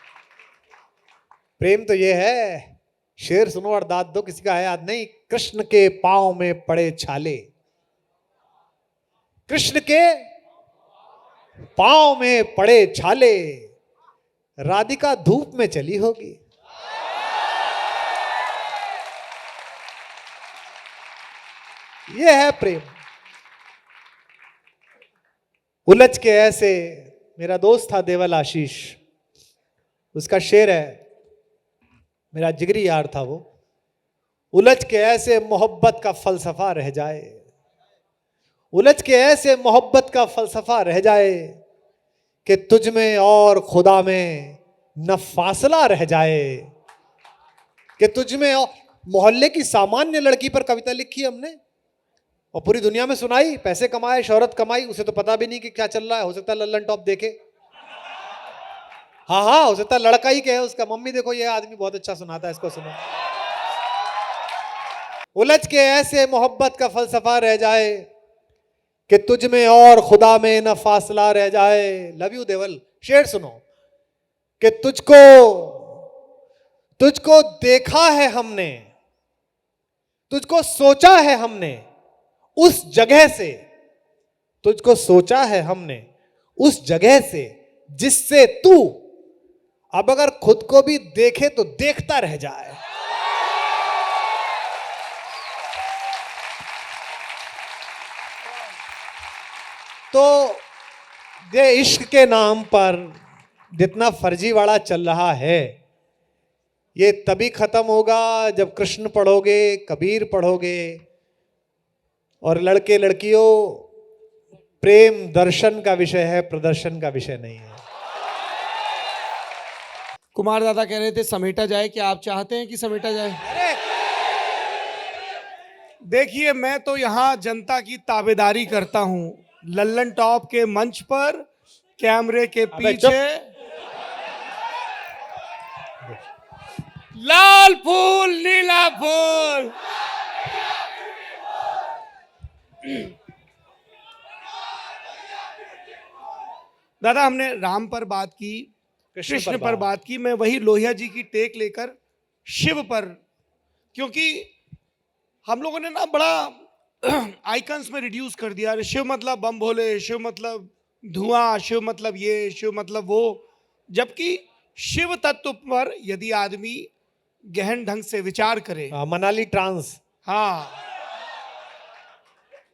प्रेम तो ये है, शेर सुनो और दाद दो, किसी का है याद नहीं, कृष्ण के पांव में पड़े छाले, कृष्ण के पांव में पड़े छाले, राधिका धूप में चली होगी। यह है प्रेम। उलझ के ऐसे, मेरा दोस्त था देवल आशीष, उसका शेर है, मेरा जिगरी यार था वो, उलझ के ऐसे मोहब्बत का फलसफा रह जाए, उलझ के ऐसे मोहब्बत का फलसफा रह जाए कि तुझ में और खुदा में न फासला रह जाए, कि तुझ में और मोहल्ले की सामान्य लड़की पर कविता लिखी हमने और पूरी दुनिया में सुनाई, पैसे कमाए, शोहरत कमाई, उसे तो पता भी नहीं कि क्या चल रहा है। हो सकता है लल्लन टॉप देखे, हाँ हाँ, हो सकता है लड़का ही कहे उसका, मम्मी देखो ये आदमी बहुत अच्छा सुनाता है, इसको सुनो। उलझ के ऐसे मोहब्बत का फलसफा रह जाए कि तुझ में और खुदा में न फासला रह जाए। लव यू देवल। शेर सुनो कि तुझको तुझको देखा है हमने, तुझको सोचा है हमने उस जगह से, तुझको सोचा है हमने उस जगह से जिससे तू अब अगर खुद को भी देखे तो देखता रह जाए। तो ये इश्क के नाम पर जितना फर्जीवाड़ा चल रहा है, ये तभी खत्म होगा जब कृष्ण पढ़ोगे, कबीर पढ़ोगे। और लड़के लड़कियों, प्रेम दर्शन का विषय है, प्रदर्शन का विषय नहीं है। कुमार दादा कह रहे थे समेटा जाए, क्या आप चाहते हैं कि समेटा जाए? देखिए, मैं तो यहां जनता की ताबेदारी करता हूं, लल्लन टॉप के मंच पर कैमरे के पीछे लाल फूल नीला फूल। दादा, हमने राम पर बात की, कृष्ण पर बात की। मैं वही लोहिया जी की टेक लेकर शिव पर, क्योंकि हम लोगों ने ना बड़ा आइकन्स में रिड्यूस कर दिया। अरे शिव मतलब बम भोले, शिव मतलब धुआं, शिव मतलब ये, शिव मतलब वो। जबकि शिव तत्व पर यदि आदमी गहन ढंग से विचार करे, मनाली ट्रांस, हाँ,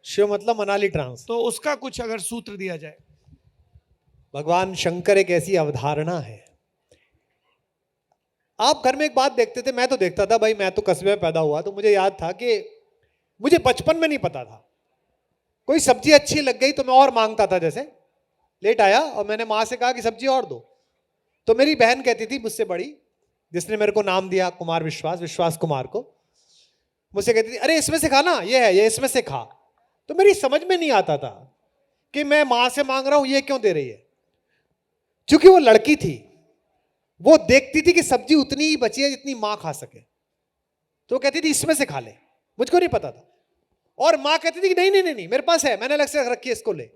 शिव मतलब मनाली ट्रांस, तो उसका कुछ अगर सूत्र दिया जाए। भगवान शंकर एक ऐसी अवधारणा है। आप घर में एक बात देखते थे, मैं तो देखता था भाई, मैं तो कस्बे में पैदा हुआ, तो मुझे याद था कि मुझे बचपन में नहीं पता था, कोई सब्जी अच्छी लग गई तो मैं और मांगता था। जैसे लेट आया और मैंने माँ से कहा कि सब्जी और दो, तो मेरी बहन कहती थी मुझसे बड़ी, जिसने मेरे को नाम दिया कुमार विश्वास, विश्वास कुमार को, मुझसे कहती थी अरे इसमें से खा ना, ये है, ये इसमें से खा। तो मेरी समझ में नहीं आता था कि मैं माँ से मांग रहा हूं, ये क्यों दे रही है। क्योंकि वो लड़की थी, वो देखती थी कि सब्जी उतनी ही बची है जितनी माँ खा सके, तो वो कहती थी इसमें से खा ले, मुझको नहीं पता था। और माँ कहती थी कि नहीं नहीं नहीं, नहीं मेरे पास है, मैंने अलग से रखी है, इसको ले।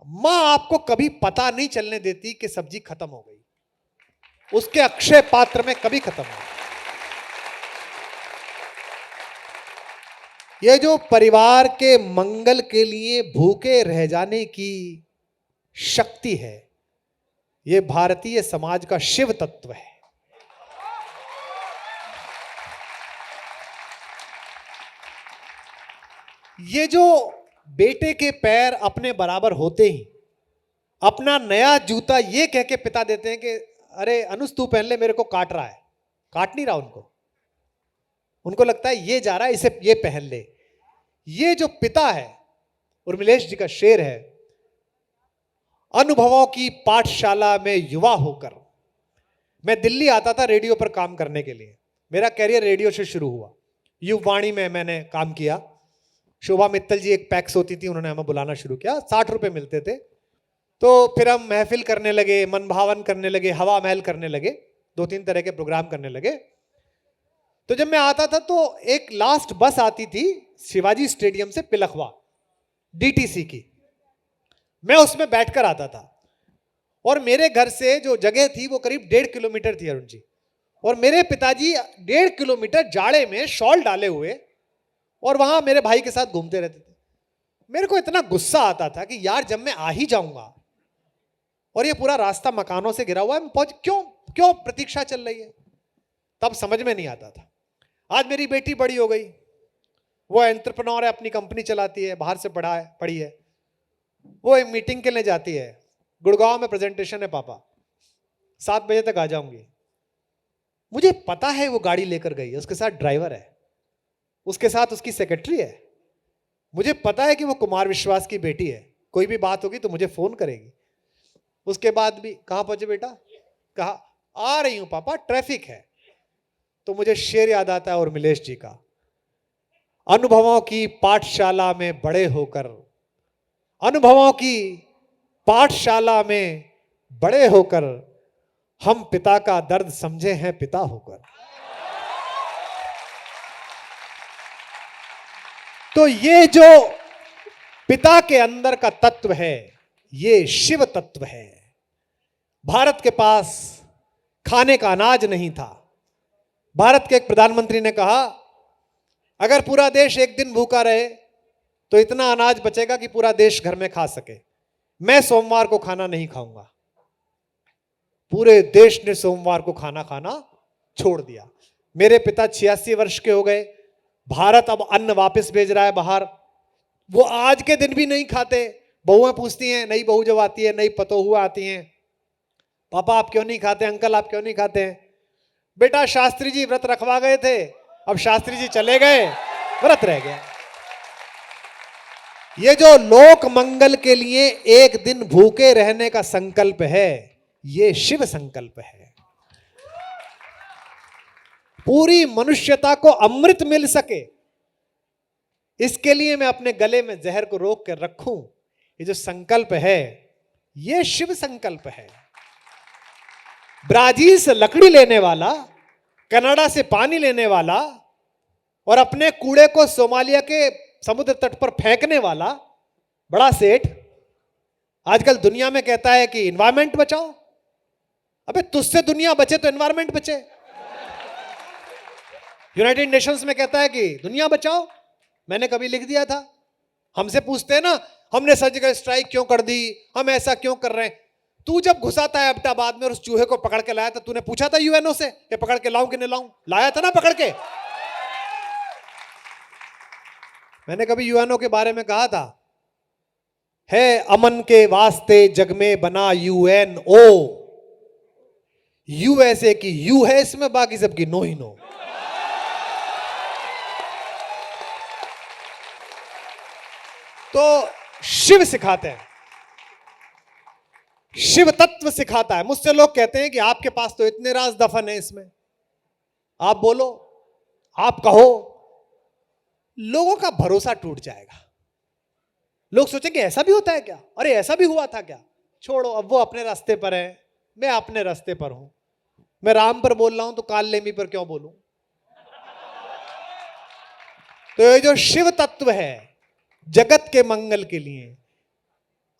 माँ आपको कभी पता नहीं चलने देती कि सब्जी खत्म हो गई, उसके अक्षय पात्र में कभी खत्म हो। ये जो परिवार के मंगल के लिए भूखे रह जाने की शक्ति है, ये भारतीय समाज का शिव तत्व है। ये जो बेटे के पैर अपने बराबर होते ही अपना नया जूता ये कह के पिता देते हैं कि अरे अनुज तू पहन ले, मेरे को काट रहा है। काट नहीं रहा उनको लगता है ये जा रहा है, इसे ये पहन ले। ये जो पिता है, उर्मिलेश जी का शेर है, अनुभवों की पाठशाला में युवा होकर मैं दिल्ली आता था रेडियो पर काम करने के लिए। मेरा कैरियर रेडियो से शुरू हुआ। युववाणी में मैंने काम किया। शोभा मित्तल जी एक पैक्स होती थी, उन्होंने हमें बुलाना शुरू किया, 60 रुपए मिलते थे। तो फिर हम महफिल करने लगे, मनभावन करने लगे, हवा महल करने लगे, 2-3 तरह के प्रोग्राम करने लगे। तो जब मैं आता था तो एक लास्ट बस आती थी शिवाजी स्टेडियम से पिलखवा, डीटीसी की, मैं उसमें बैठकर आता था। और मेरे घर से जो जगह थी वो करीब 1.5 किलोमीटर थी अरुण जी। और मेरे पिताजी 1.5 किलोमीटर जाड़े में शॉल डाले हुए और वहां मेरे भाई के साथ घूमते रहते थे। मेरे को इतना गुस्सा आता था कि यार जब मैं आ ही जाऊंगा और ये पूरा रास्ता मकानों से घिरा हुआ है, पहुंच क्यों प्रतीक्षा चल रही है। तब समझ में नहीं आता था। आज मेरी बेटी बड़ी हो गई, वो एंटरप्रेन्योर है, अपनी कंपनी चलाती है, बाहर से पढ़ी है। वो एक मीटिंग के लिए जाती है, गुड़गांव में प्रेजेंटेशन है पापा, 7 बजे तक आ जाऊंगी। मुझे पता है वो गाड़ी लेकर गई है, उसके साथ ड्राइवर है, उसके साथ उसकी सेक्रेटरी है। मुझे पता है कि वो कुमार विश्वास की बेटी है, कोई भी बात होगी तो मुझे फोन करेगी। उसके बाद भी कहां पहुंचे बेटा, कहा आ रही हूं पापा, ट्रैफिक है। तो मुझे शेर याद आता है उर्मिलेश जी का, अनुभवों की पाठशाला में बड़े होकर, अनुभवों की पाठशाला में बड़े होकर हम पिता का दर्द समझे हैं पिता होकर। तो ये जो पिता के अंदर का तत्व है, ये शिव तत्व है। भारत के पास खाने का अनाज नहीं था। भारत के एक प्रधानमंत्री ने कहा अगर पूरा देश एक दिन भूखा रहे तो इतना अनाज बचेगा कि पूरा देश घर में खा सके। मैं सोमवार को खाना नहीं खाऊंगा। पूरे देश ने सोमवार को खाना खाना छोड़ दिया। मेरे पिता 86 वर्ष के हो गए। भारत अब अन्न वापस भेज रहा है बाहर। वो आज के दिन भी नहीं खाते। बहुएं पूछती हैं, नई बहू जब आती है, नई पतोहुआ आती हैं, पापा आप क्यों नहीं खाते, अंकल आप क्यों नहीं खाते हैं। बेटा शास्त्री जी व्रत रखवा गए थे, अब शास्त्री जी चले गए, व्रत रह गया। ये जो लोक मंगल के लिए एक दिन भूखे रहने का संकल्प है, ये शिव संकल्प है। पूरी मनुष्यता को अमृत मिल सके, इसके लिए मैं अपने गले में जहर को रोक कर रखूं, ये जो संकल्प है ये शिव संकल्प है। ब्राजील से लकड़ी लेने वाला, कनाडा से पानी लेने वाला और अपने कूड़े को सोमालिया के समुद्र तट पर फेंकने वाला बड़ा सेठ आजकल दुनिया में कहता है कि एनवायरमेंट बचाओ। अबे तुझसे दुनिया बचे तो एनवायरमेंट बचे। यूनाइटेड नेशंस में कहता है कि दुनिया बचाओ, मैंने कभी लिख दिया था। हमसे पूछते हैं ना, हमने सर्जिकल स्ट्राइक क्यों कर दी, हम ऐसा क्यों कर रहे हैं। तू जब घुसा था अब्टाबाद में और उस चूहे को पकड़ के लाया था, तूने पूछा था यूएनओ से ये पकड़ के लाऊं कि नहीं लाऊं? लाया था ना पकड़ के। मैंने कभी यूएनओ के बारे में कहा था, है अमन के वास्ते जग में बना यूएनओ, यूएसए की यू है इसमें, बाकी सबकी नो ही नो। तो शिव सिखाते हैं, शिव तत्व सिखाता है। मुझसे लोग कहते हैं कि आपके पास तो इतने राज दफन है इसमें, आप बोलो, आप कहो, लोगों का भरोसा टूट जाएगा। लोग सोचेंगे ऐसा भी होता है क्या, अरे ऐसा भी हुआ था क्या। छोड़ो, अब वो अपने रास्ते पर है, मैं अपने रास्ते पर हूं। मैं राम पर बोल रहा हूं तो काल लेमी पर क्यों बोलूं। तो ये जो शिव तत्व है जगत के मंगल के लिए,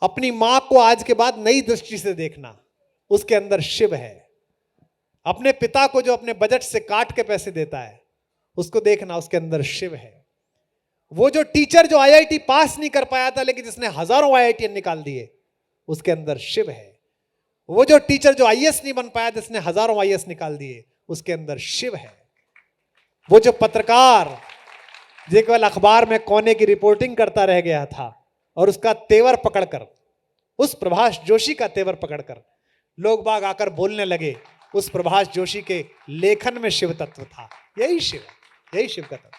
अपनी मां को आज के बाद नई दृष्टि से देखना, उसके अंदर शिव है। अपने पिता को जो अपने बजट से काट के पैसे देता है, उसको देखना, उसके अंदर शिव है। वो जो टीचर जो आईआईटी पास नहीं कर पाया था लेकिन जिसने हजारों आईआईटी निकाल दिए, उसके अंदर शिव है। वो जो टीचर जो आईएएस नहीं बन पाया, जिसने हजारों आईएएस निकाल दिए, उसके अंदर शिव है। वो जो पत्रकार जो केवल अखबार में कोने की रिपोर्टिंग करता रह गया था और उसका तेवर पकड़कर, उस प्रभाष जोशी का तेवर पकड़कर लोग बाग आकर बोलने लगे, उस प्रभाष जोशी के लेखन में शिव तत्व था। यही शिव है, यही शिव का तत्व।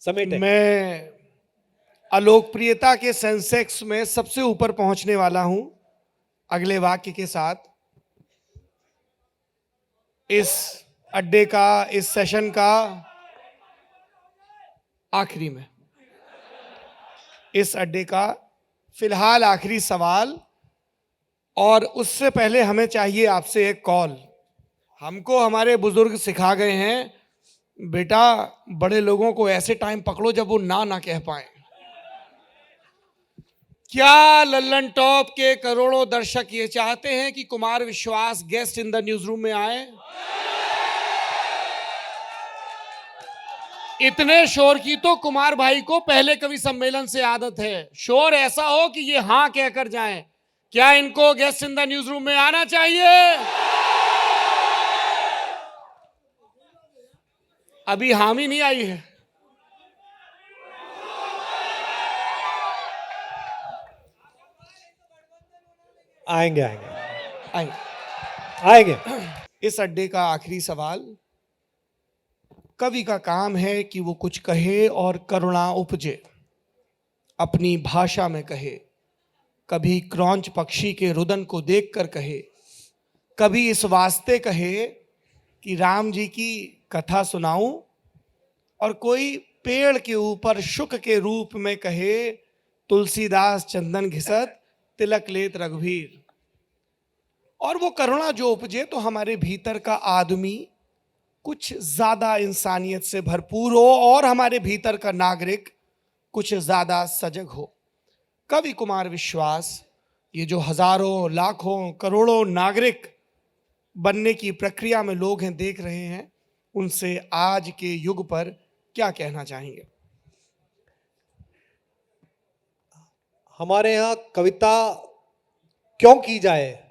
समेटे। मैं अलोकप्रियता के सेंसेक्स में सबसे ऊपर पहुंचने वाला हूं अगले वाक्य के साथ। इस अड्डे का, इस सेशन का आखिरी में, इस अड्डे का फिलहाल आखिरी सवाल, और उससे पहले हमें चाहिए आपसे एक कॉल। हमको हमारे बुजुर्ग सिखा गए हैं, बेटा बड़े लोगों को ऐसे टाइम पकड़ो जब वो ना कह पाए। क्या लल्लन टॉप के करोड़ों दर्शक ये चाहते हैं कि कुमार विश्वास guest in the news room में आए? इतने शोर की तो कुमार भाई को पहले कवि सम्मेलन से आदत है, शोर ऐसा हो कि ये हां कहकर जाएं। क्या इनको guest in the news room में आना चाहिए? अभी हामी नहीं आई है। आएंगे आएंगे आएंगे। आएंगे। इस अड्डे का आखिरी सवाल, कवि का काम है कि वो कुछ कहे और करुणा उपजे, अपनी भाषा में कहे। कभी क्रौंच पक्षी के रुदन को देखकर कहे, कभी इस वास्ते कहे कि राम जी की कथा सुनाऊं, और कोई पेड़ के ऊपर शुक के रूप में कहे, तुलसीदास चंदन घिसत तिलक लेत रघुवीर। और वो करुणा जो उपजे तो हमारे भीतर का आदमी कुछ ज्यादा इंसानियत से भरपूर हो और हमारे भीतर का नागरिक कुछ ज्यादा सजग हो। कवि कुमार विश्वास ये जो हजारों लाखों करोड़ों नागरिक बनने की प्रक्रिया में लोग हैं, देख रहे हैं, उनसे आज के युग पर क्या कहना चाहेंगे? हमारे यहां कविता क्यों की जाए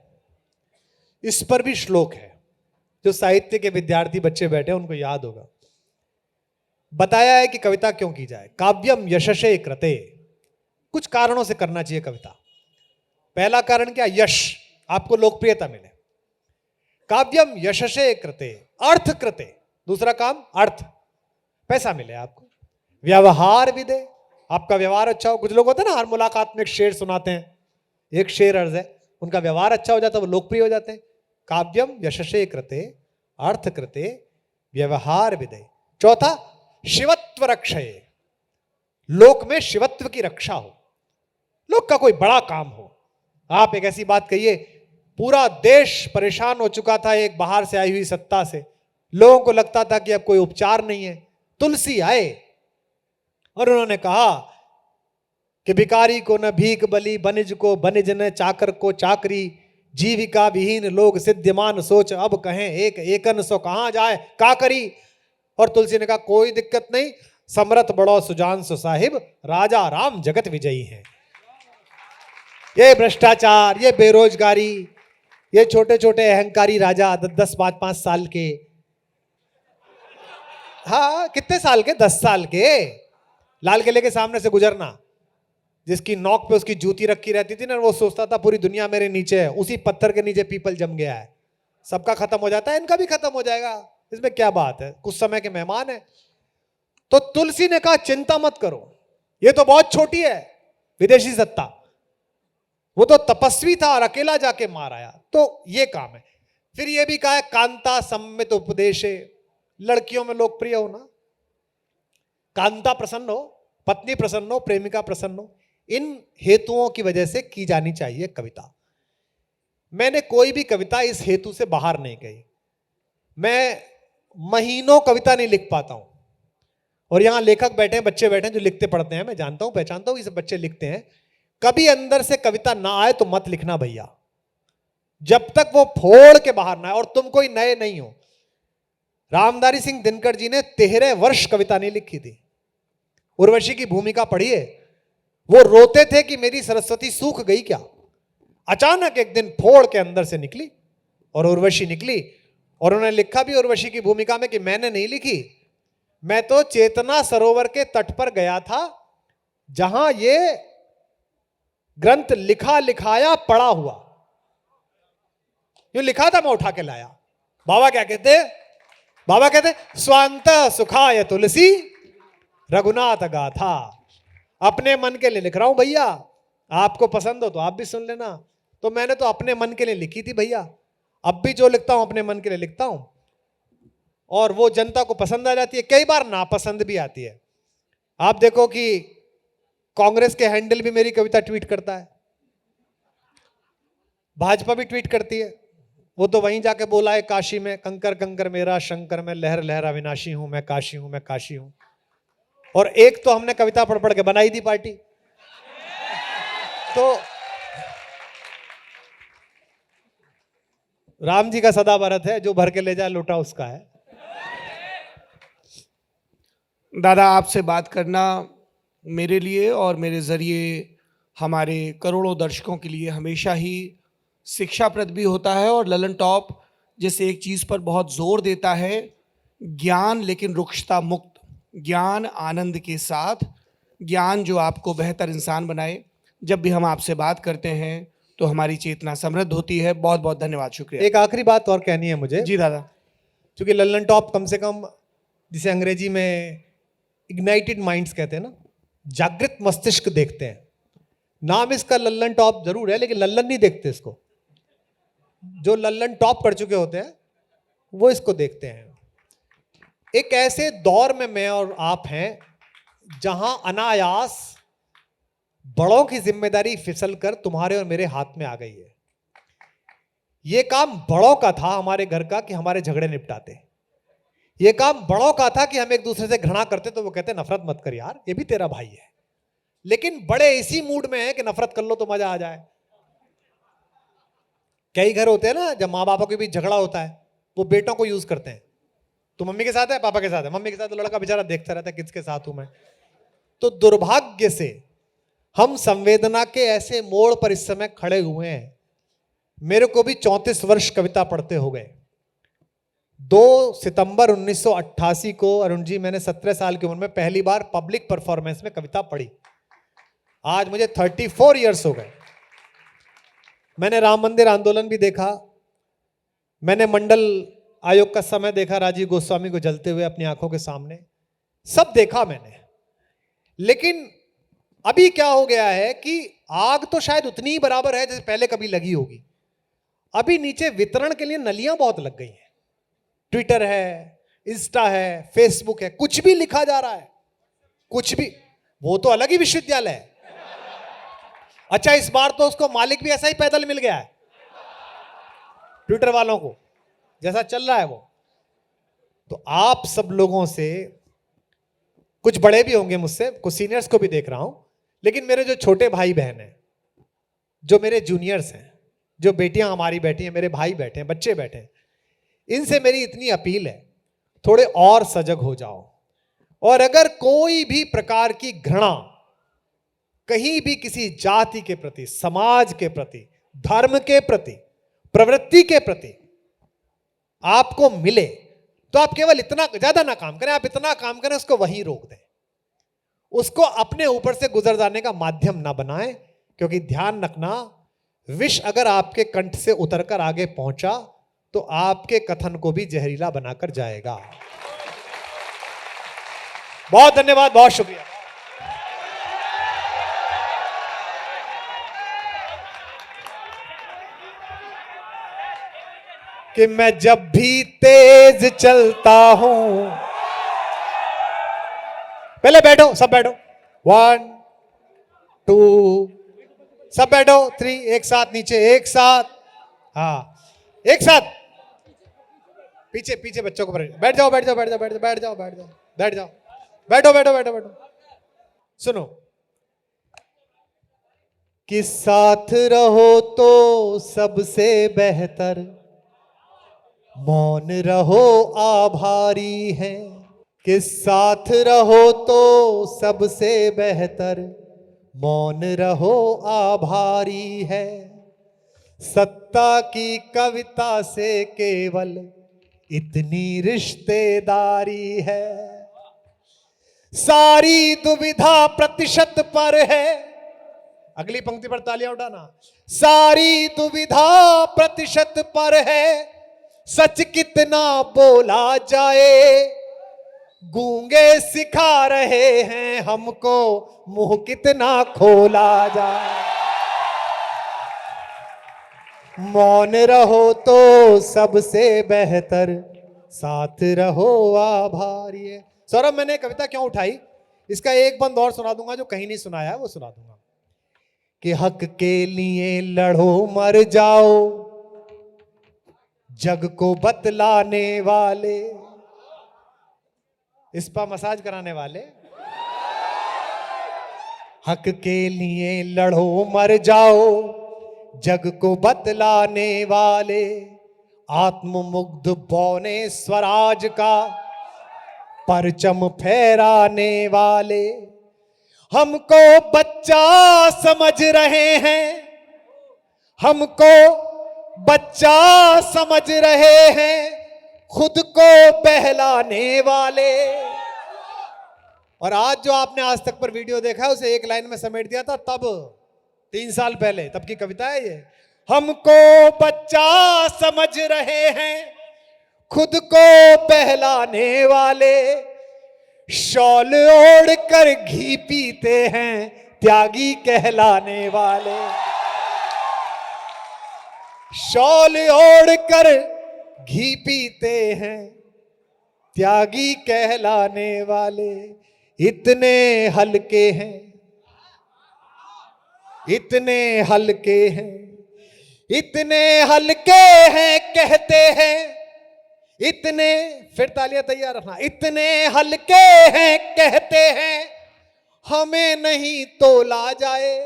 इस पर भी श्लोक है, जो साहित्य के विद्यार्थी बच्चे बैठे हैं उनको याद होगा। बताया है कि कविता क्यों की जाए। काव्यम यशसे कृते, कुछ कारणों से करना चाहिए कविता। पहला कारण क्या? यश, आपको लोकप्रियता मिले। काव्यम यशसे कृते, अर्थ कृते, दूसरा काम अर्थ, पैसा मिले आपको। व्यवहार विदे, आपका व्यवहार अच्छा हो। कुछ लोग होते हैं ना, हर मुलाकात में एक शेर सुनाते हैं, एक शेर अर्ज है, उनका व्यवहार अच्छा हो जाता है, वो लोकप्रिय हो जाते हैं। काव्यम यशसे कृते, अर्थ कृते, व्यवहार विदे। चौथा, शिवत्व रक्षये, लोक में शिवत्व की रक्षा हो, लोक का कोई बड़ा काम हो। आप एक ऐसी बात कहिए, पूरा देश परेशान हो चुका था एक बाहर से आई हुई सत्ता से, लोगों को लगता था कि अब कोई उपचार नहीं है। तुलसी आए और उन्होंने कहा कि भिखारी को न भीख बली, बनिज को बनिज न चाकर को चाकरी, जीविका विहीन लोग सिद्धिमान सोच, अब कहें एक एकन सो कहां जाए का करी। और तुलसी ने कहा कोई दिक्कत नहीं, समरथ बड़ो सुजान सो साहिब, राजा राम जगत विजयी हैं। ये भ्रष्टाचार, ये बेरोजगारी, ये छोटे छोटे अहंकारी राजा 10 5 साल के, हाँ कितने साल के, 10 साल के, लाल किले के सामने से गुजरना, जिसकी नोक पे उसकी जूती रखी रहती थी ना, वो सोचता था पूरी दुनिया मेरे नीचे है, उसी पत्थर के नीचे पीपल जम गया है। सबका खत्म हो जाता है, इनका भी खत्म हो जाएगा, इसमें क्या बात है, कुछ समय के मेहमान है। तो तुलसी ने कहा चिंता मत करो, ये तो बहुत छोटी है विदेशी सत्ता, वो तो तपस्वी था और अकेला जाके मार आया, तो ये काम है। फिर ये भी कहा है कांता सम्मित उपदेशे, लड़कियों में लोकप्रिय हो ना, कांता प्रसन्न हो, पत्नी प्रसन्न हो, प्रेमिका प्रसन्न हो, इन हेतुओं की वजह से की जानी चाहिए कविता। मैंने कोई भी कविता इस हेतु से बाहर नहीं कही। मैं महीनों कविता नहीं लिख पाता हूं, और यहां लेखक बैठे हैं, बच्चे बैठे हैं जो लिखते पढ़ते हैं, मैं जानता हूं, पहचानता हूं, ये सब बच्चे लिखते हैं। कभी अंदर से कविता ना आए तो मत लिखना भैया, जब तक वो फोड़ के बाहर ना आए। और तुम कोई नए नहीं हो, रामधारी सिंह दिनकर जी ने 13 वर्ष कविता नहीं लिखी थी। उर्वशी की भूमिका पढ़िए, वो रोते थे कि मेरी सरस्वती सूख गई क्या, अचानक एक दिन फोड़ के अंदर से निकली और उर्वशी निकली। और उन्होंने लिखा भी उर्वशी की भूमिका में कि मैंने नहीं लिखी, मैं तो चेतना सरोवर के तट पर गया था जहां ये ग्रंथ लिखा लिखाया पड़ा हुआ, यूं लिखा था, मैं उठा के लाया। बाबा क्या कहते, बाबा कहते स्वांत सुखाय तुलसी रघुनाथ गाथा, अपने मन के लिए लिख रहा हूं भैया, आपको पसंद हो तो आप भी सुन लेना। तो मैंने तो अपने मन के लिए लिखी थी भैया, अब भी जो लिखता हूं अपने मन के लिए लिखता हूं, और वो जनता को पसंद आ जाती है, कई बार नापसंद भी आती है। आप देखो कि कांग्रेस के हैंडल भी मेरी कविता ट्वीट करता है, भाजपा भी ट्वीट करती है, वो तो वहीं जाके बोला है काशी में, कंकर कंकर मेरा शंकर में, लहर लहर अविनाशी हूं मैं, काशी हूं मैं, काशी हूं। और एक तो हमने कविता पढ़ पढ़ के बनाई दी पार्टी। तो राम जी का सदा भारत है, जो भर के ले जाए लोटा उसका है। दादा, आपसे बात करना मेरे लिए और मेरे जरिए हमारे करोड़ों दर्शकों के लिए हमेशा ही शिक्षाप्रद भी होता है। और ललन टॉप जैसे एक चीज़ पर बहुत जोर देता है, ज्ञान लेकिन रुक्षता मुक्त, ज्ञान आनंद के साथ, ज्ञान जो आपको बेहतर इंसान बनाए। जब भी हम आपसे बात करते हैं तो हमारी चेतना समृद्ध होती है। बहुत बहुत धन्यवाद, शुक्रिया। एक आखिरी बात और कहनी है मुझे। जी दादा। क्योंकि ललन टॉप कम से कम, जिसे अंग्रेजी में इग्नाइटेड माइंड्स कहते हैं ना, जागृत मस्तिष्क देखते हैं। नाम इसका लल्लन टॉप जरूर है, लेकिन लल्लन नहीं देखते इसको। जो लल्लन टॉप कर चुके होते हैं वो इसको देखते हैं। एक ऐसे दौर में मैं और आप हैं जहां अनायास बड़ों की जिम्मेदारी फिसल कर तुम्हारे और मेरे हाथ में आ गई है। यह काम बड़ों का था हमारे घर का कि हमारे झगड़े निपटाते। यह काम बड़ों का था कि हम एक दूसरे से घृणा करते तो वो कहते नफरत मत कर यार, ये भी तेरा भाई है। लेकिन बड़े इसी मूड में है कि नफरत कर लो तो मजा आ जाए। कई घर होते हैं ना जब माँ बापों के बीच झगड़ा होता है, वो बेटों को यूज करते हैं। तो मम्मी के साथ है, पापा के साथ है, मम्मी के साथ, तो लड़का बेचारा देखता रहता है किसके साथ हूं मैं। तो दुर्भाग्य से हम संवेदना के ऐसे मोड़ पर इस समय खड़े हुए हैं। मेरे को भी 34 वर्ष कविता पढ़ते हो गए। 2 सितंबर 1988 को अरुण जी, मैंने 17 साल की उम्र में पहली बार पब्लिक परफॉर्मेंस में कविता पढ़ी। आज मुझे 34 इयर्स हो गए। मैंने राम मंदिर आंदोलन भी देखा, मैंने मंडल आयोग का समय देखा, राजीव गोस्वामी को जलते हुए अपनी आंखों के सामने, सब देखा मैंने। लेकिन अभी क्या हो गया है कि आग तो शायद उतनी ही बराबर है जैसे पहले कभी लगी होगी। अभी नीचे वितरण के लिए नलियां बहुत लग गई हैं। ट्विटर है, इंस्टा है, फेसबुक है, कुछ भी लिखा जा रहा है, कुछ भी। वो तो अलग ही विश्वविद्यालय है। अच्छा, इस बार तो उसको मालिक भी ऐसा ही पैदल मिल गया है, ट्विटर वालों को, जैसा चल रहा है वो। तो आप सब लोगों से, कुछ बड़े भी होंगे मुझसे, कुछ सीनियर्स को भी देख रहा हूं, लेकिन मेरे जो छोटे भाई बहन हैं, जो मेरे जूनियर्स हैं, जो बेटियां हमारी बैठी हैं, मेरे भाई बैठे हैं, बच्चे बैठे हैं, इनसे मेरी इतनी अपील है, थोड़े और सजग हो जाओ। और अगर कोई भी प्रकार की घृणा कहीं भी किसी जाति के प्रति, समाज के प्रति, धर्म के प्रति, प्रवृत्ति के प्रति आपको मिले, तो आप केवल इतना ज्यादा ना काम करें, आप इतना काम करें उसको वहीं रोक दें, उसको अपने ऊपर से गुजर जाने का माध्यम ना बनाएं। क्योंकि ध्यान रखना, विष अगर आपके कंठ से उतरकर आगे पहुंचा तो आपके कथन को भी जहरीला बनाकर जाएगा। बहुत धन्यवाद, बहुत शुक्रिया। कि मैं जब भी तेज चलता हूं, पहले बैठो, सब बैठो, 1 2, सब बैठो, 3, एक साथ नीचे, एक साथ, हाँ एक साथ, पीछे पीछे बच्चों को बैठ जाओ, बैठ जाओ, बैठ जाओ, बैठ जाओ, बैठ जाओ, बैठ जाओ, बैठ जाओ, बैठो बैठो बैठो बैठो। सुनो, कि साथ रहो तो सबसे बेहतर, मौन रहो आभारी है। कि साथ रहो तो सबसे बेहतर, मौन रहो आभारी है। सत्ता की कविता से केवल इतनी रिश्तेदारी है, सारी दुविधा प्रतिशत पर है। अगली पंक्ति पर तालियां उठाना। सारी दुविधा प्रतिशत पर है, सच कितना बोला जाए, गूंगे सिखा रहे हैं हमको, मुंह कितना खोला जाए। मौन रहो तो सबसे बेहतर, साथ रहो आभारी है। सौरभ, मैंने कविता क्यों उठाई, इसका एक बंद और सुना दूंगा, जो कहीं नहीं सुनाया है वो सुना दूंगा। कि हक के लिए लड़ो मर जाओ, जग को बतलाने वाले, इस पर मसाज कराने वाले। हक के लिए लड़ो मर जाओ, जग को बतलाने वाले, आत्ममुग्ध बौने स्वराज का परचम फहराने वाले। हमको बच्चा समझ रहे हैं, हमको बच्चा समझ रहे हैं, खुद को बहलाने वाले। और आज जो आपने आज तक पर वीडियो देखा है, उसे एक लाइन में समेट दिया था तब, 3 साल पहले, तब की कविता है ये। हमको बच्चा समझ रहे हैं, खुद को बहलाने वाले, शॉल ओढ़ कर घी पीते हैं, त्यागी कहलाने वाले। शॉल ओढ़ कर घी पीते हैं, त्यागी कहलाने वाले। इतने हल्के हैं, इतने हल्के हैं, इतने हल्के हैं, कहते हैं इतने, फिर तालियां तैयार रखना। इतने हल्के हैं, कहते हैं हमें नहीं तोला जाए,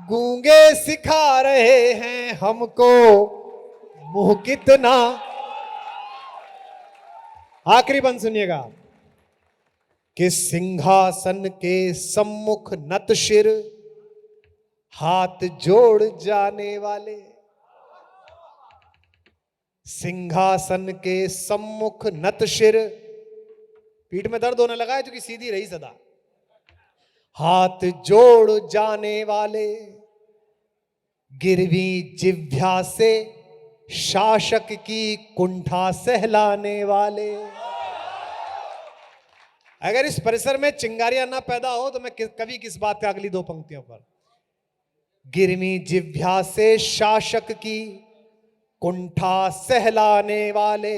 गूंगे सिखा रहे हैं हमको, मुंह कितना। आखिरी बंद सुनिएगा। कि सिंहासन के सम्मुख नत शिर, हाथ जोड़ जाने वाले। सिंहासन के सम्मुख नत शिर, पीठ में दर्द होने लगा है क्योंकि सीधी रही सदा। हाथ जोड़ जाने वाले, गिरवी जिह्वा से शासक की कुंठा सहलाने वाले। अगर इस परिसर में चिंगारियां ना पैदा हो तो मैं कवि किस बात पे अगली 2 पंक्तियों पर। गिरवी जिह्वा से शासक की कुंठा सहलाने वाले,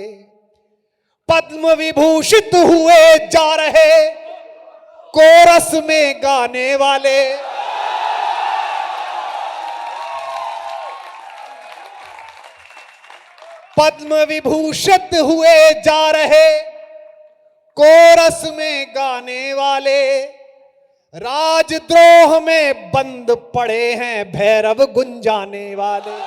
पद्म विभूषित हुए जा रहे, कोरस में गाने वाले। पद्म विभूषित हुए जा रहे, कोरस में गाने वाले। राजद्रोह में बंद पड़े हैं भैरव गुंजाने वाले,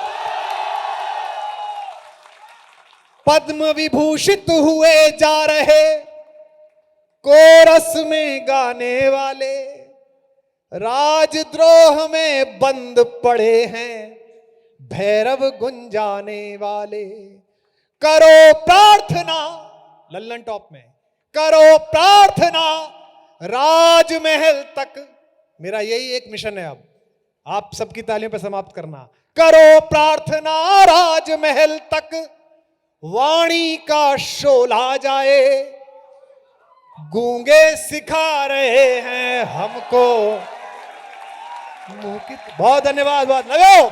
पद्म विभूषित हुए जा रहे कोरस में गाने वाले, राजद्रोह में बंद पड़े हैं भैरव गुंजाने वाले। करो प्रार्थना, लल्लन टॉप में, करो प्रार्थना राजमहल तक। मेरा यही एक मिशन है अब, आप सबकी तालियों पर समाप्त करना। करो प्रार्थना राजमहल तक, वाणी का शोला जाए, गूंगे सिखा रहे हैं हमको। बहुत धन्यवाद, बहुत लगो।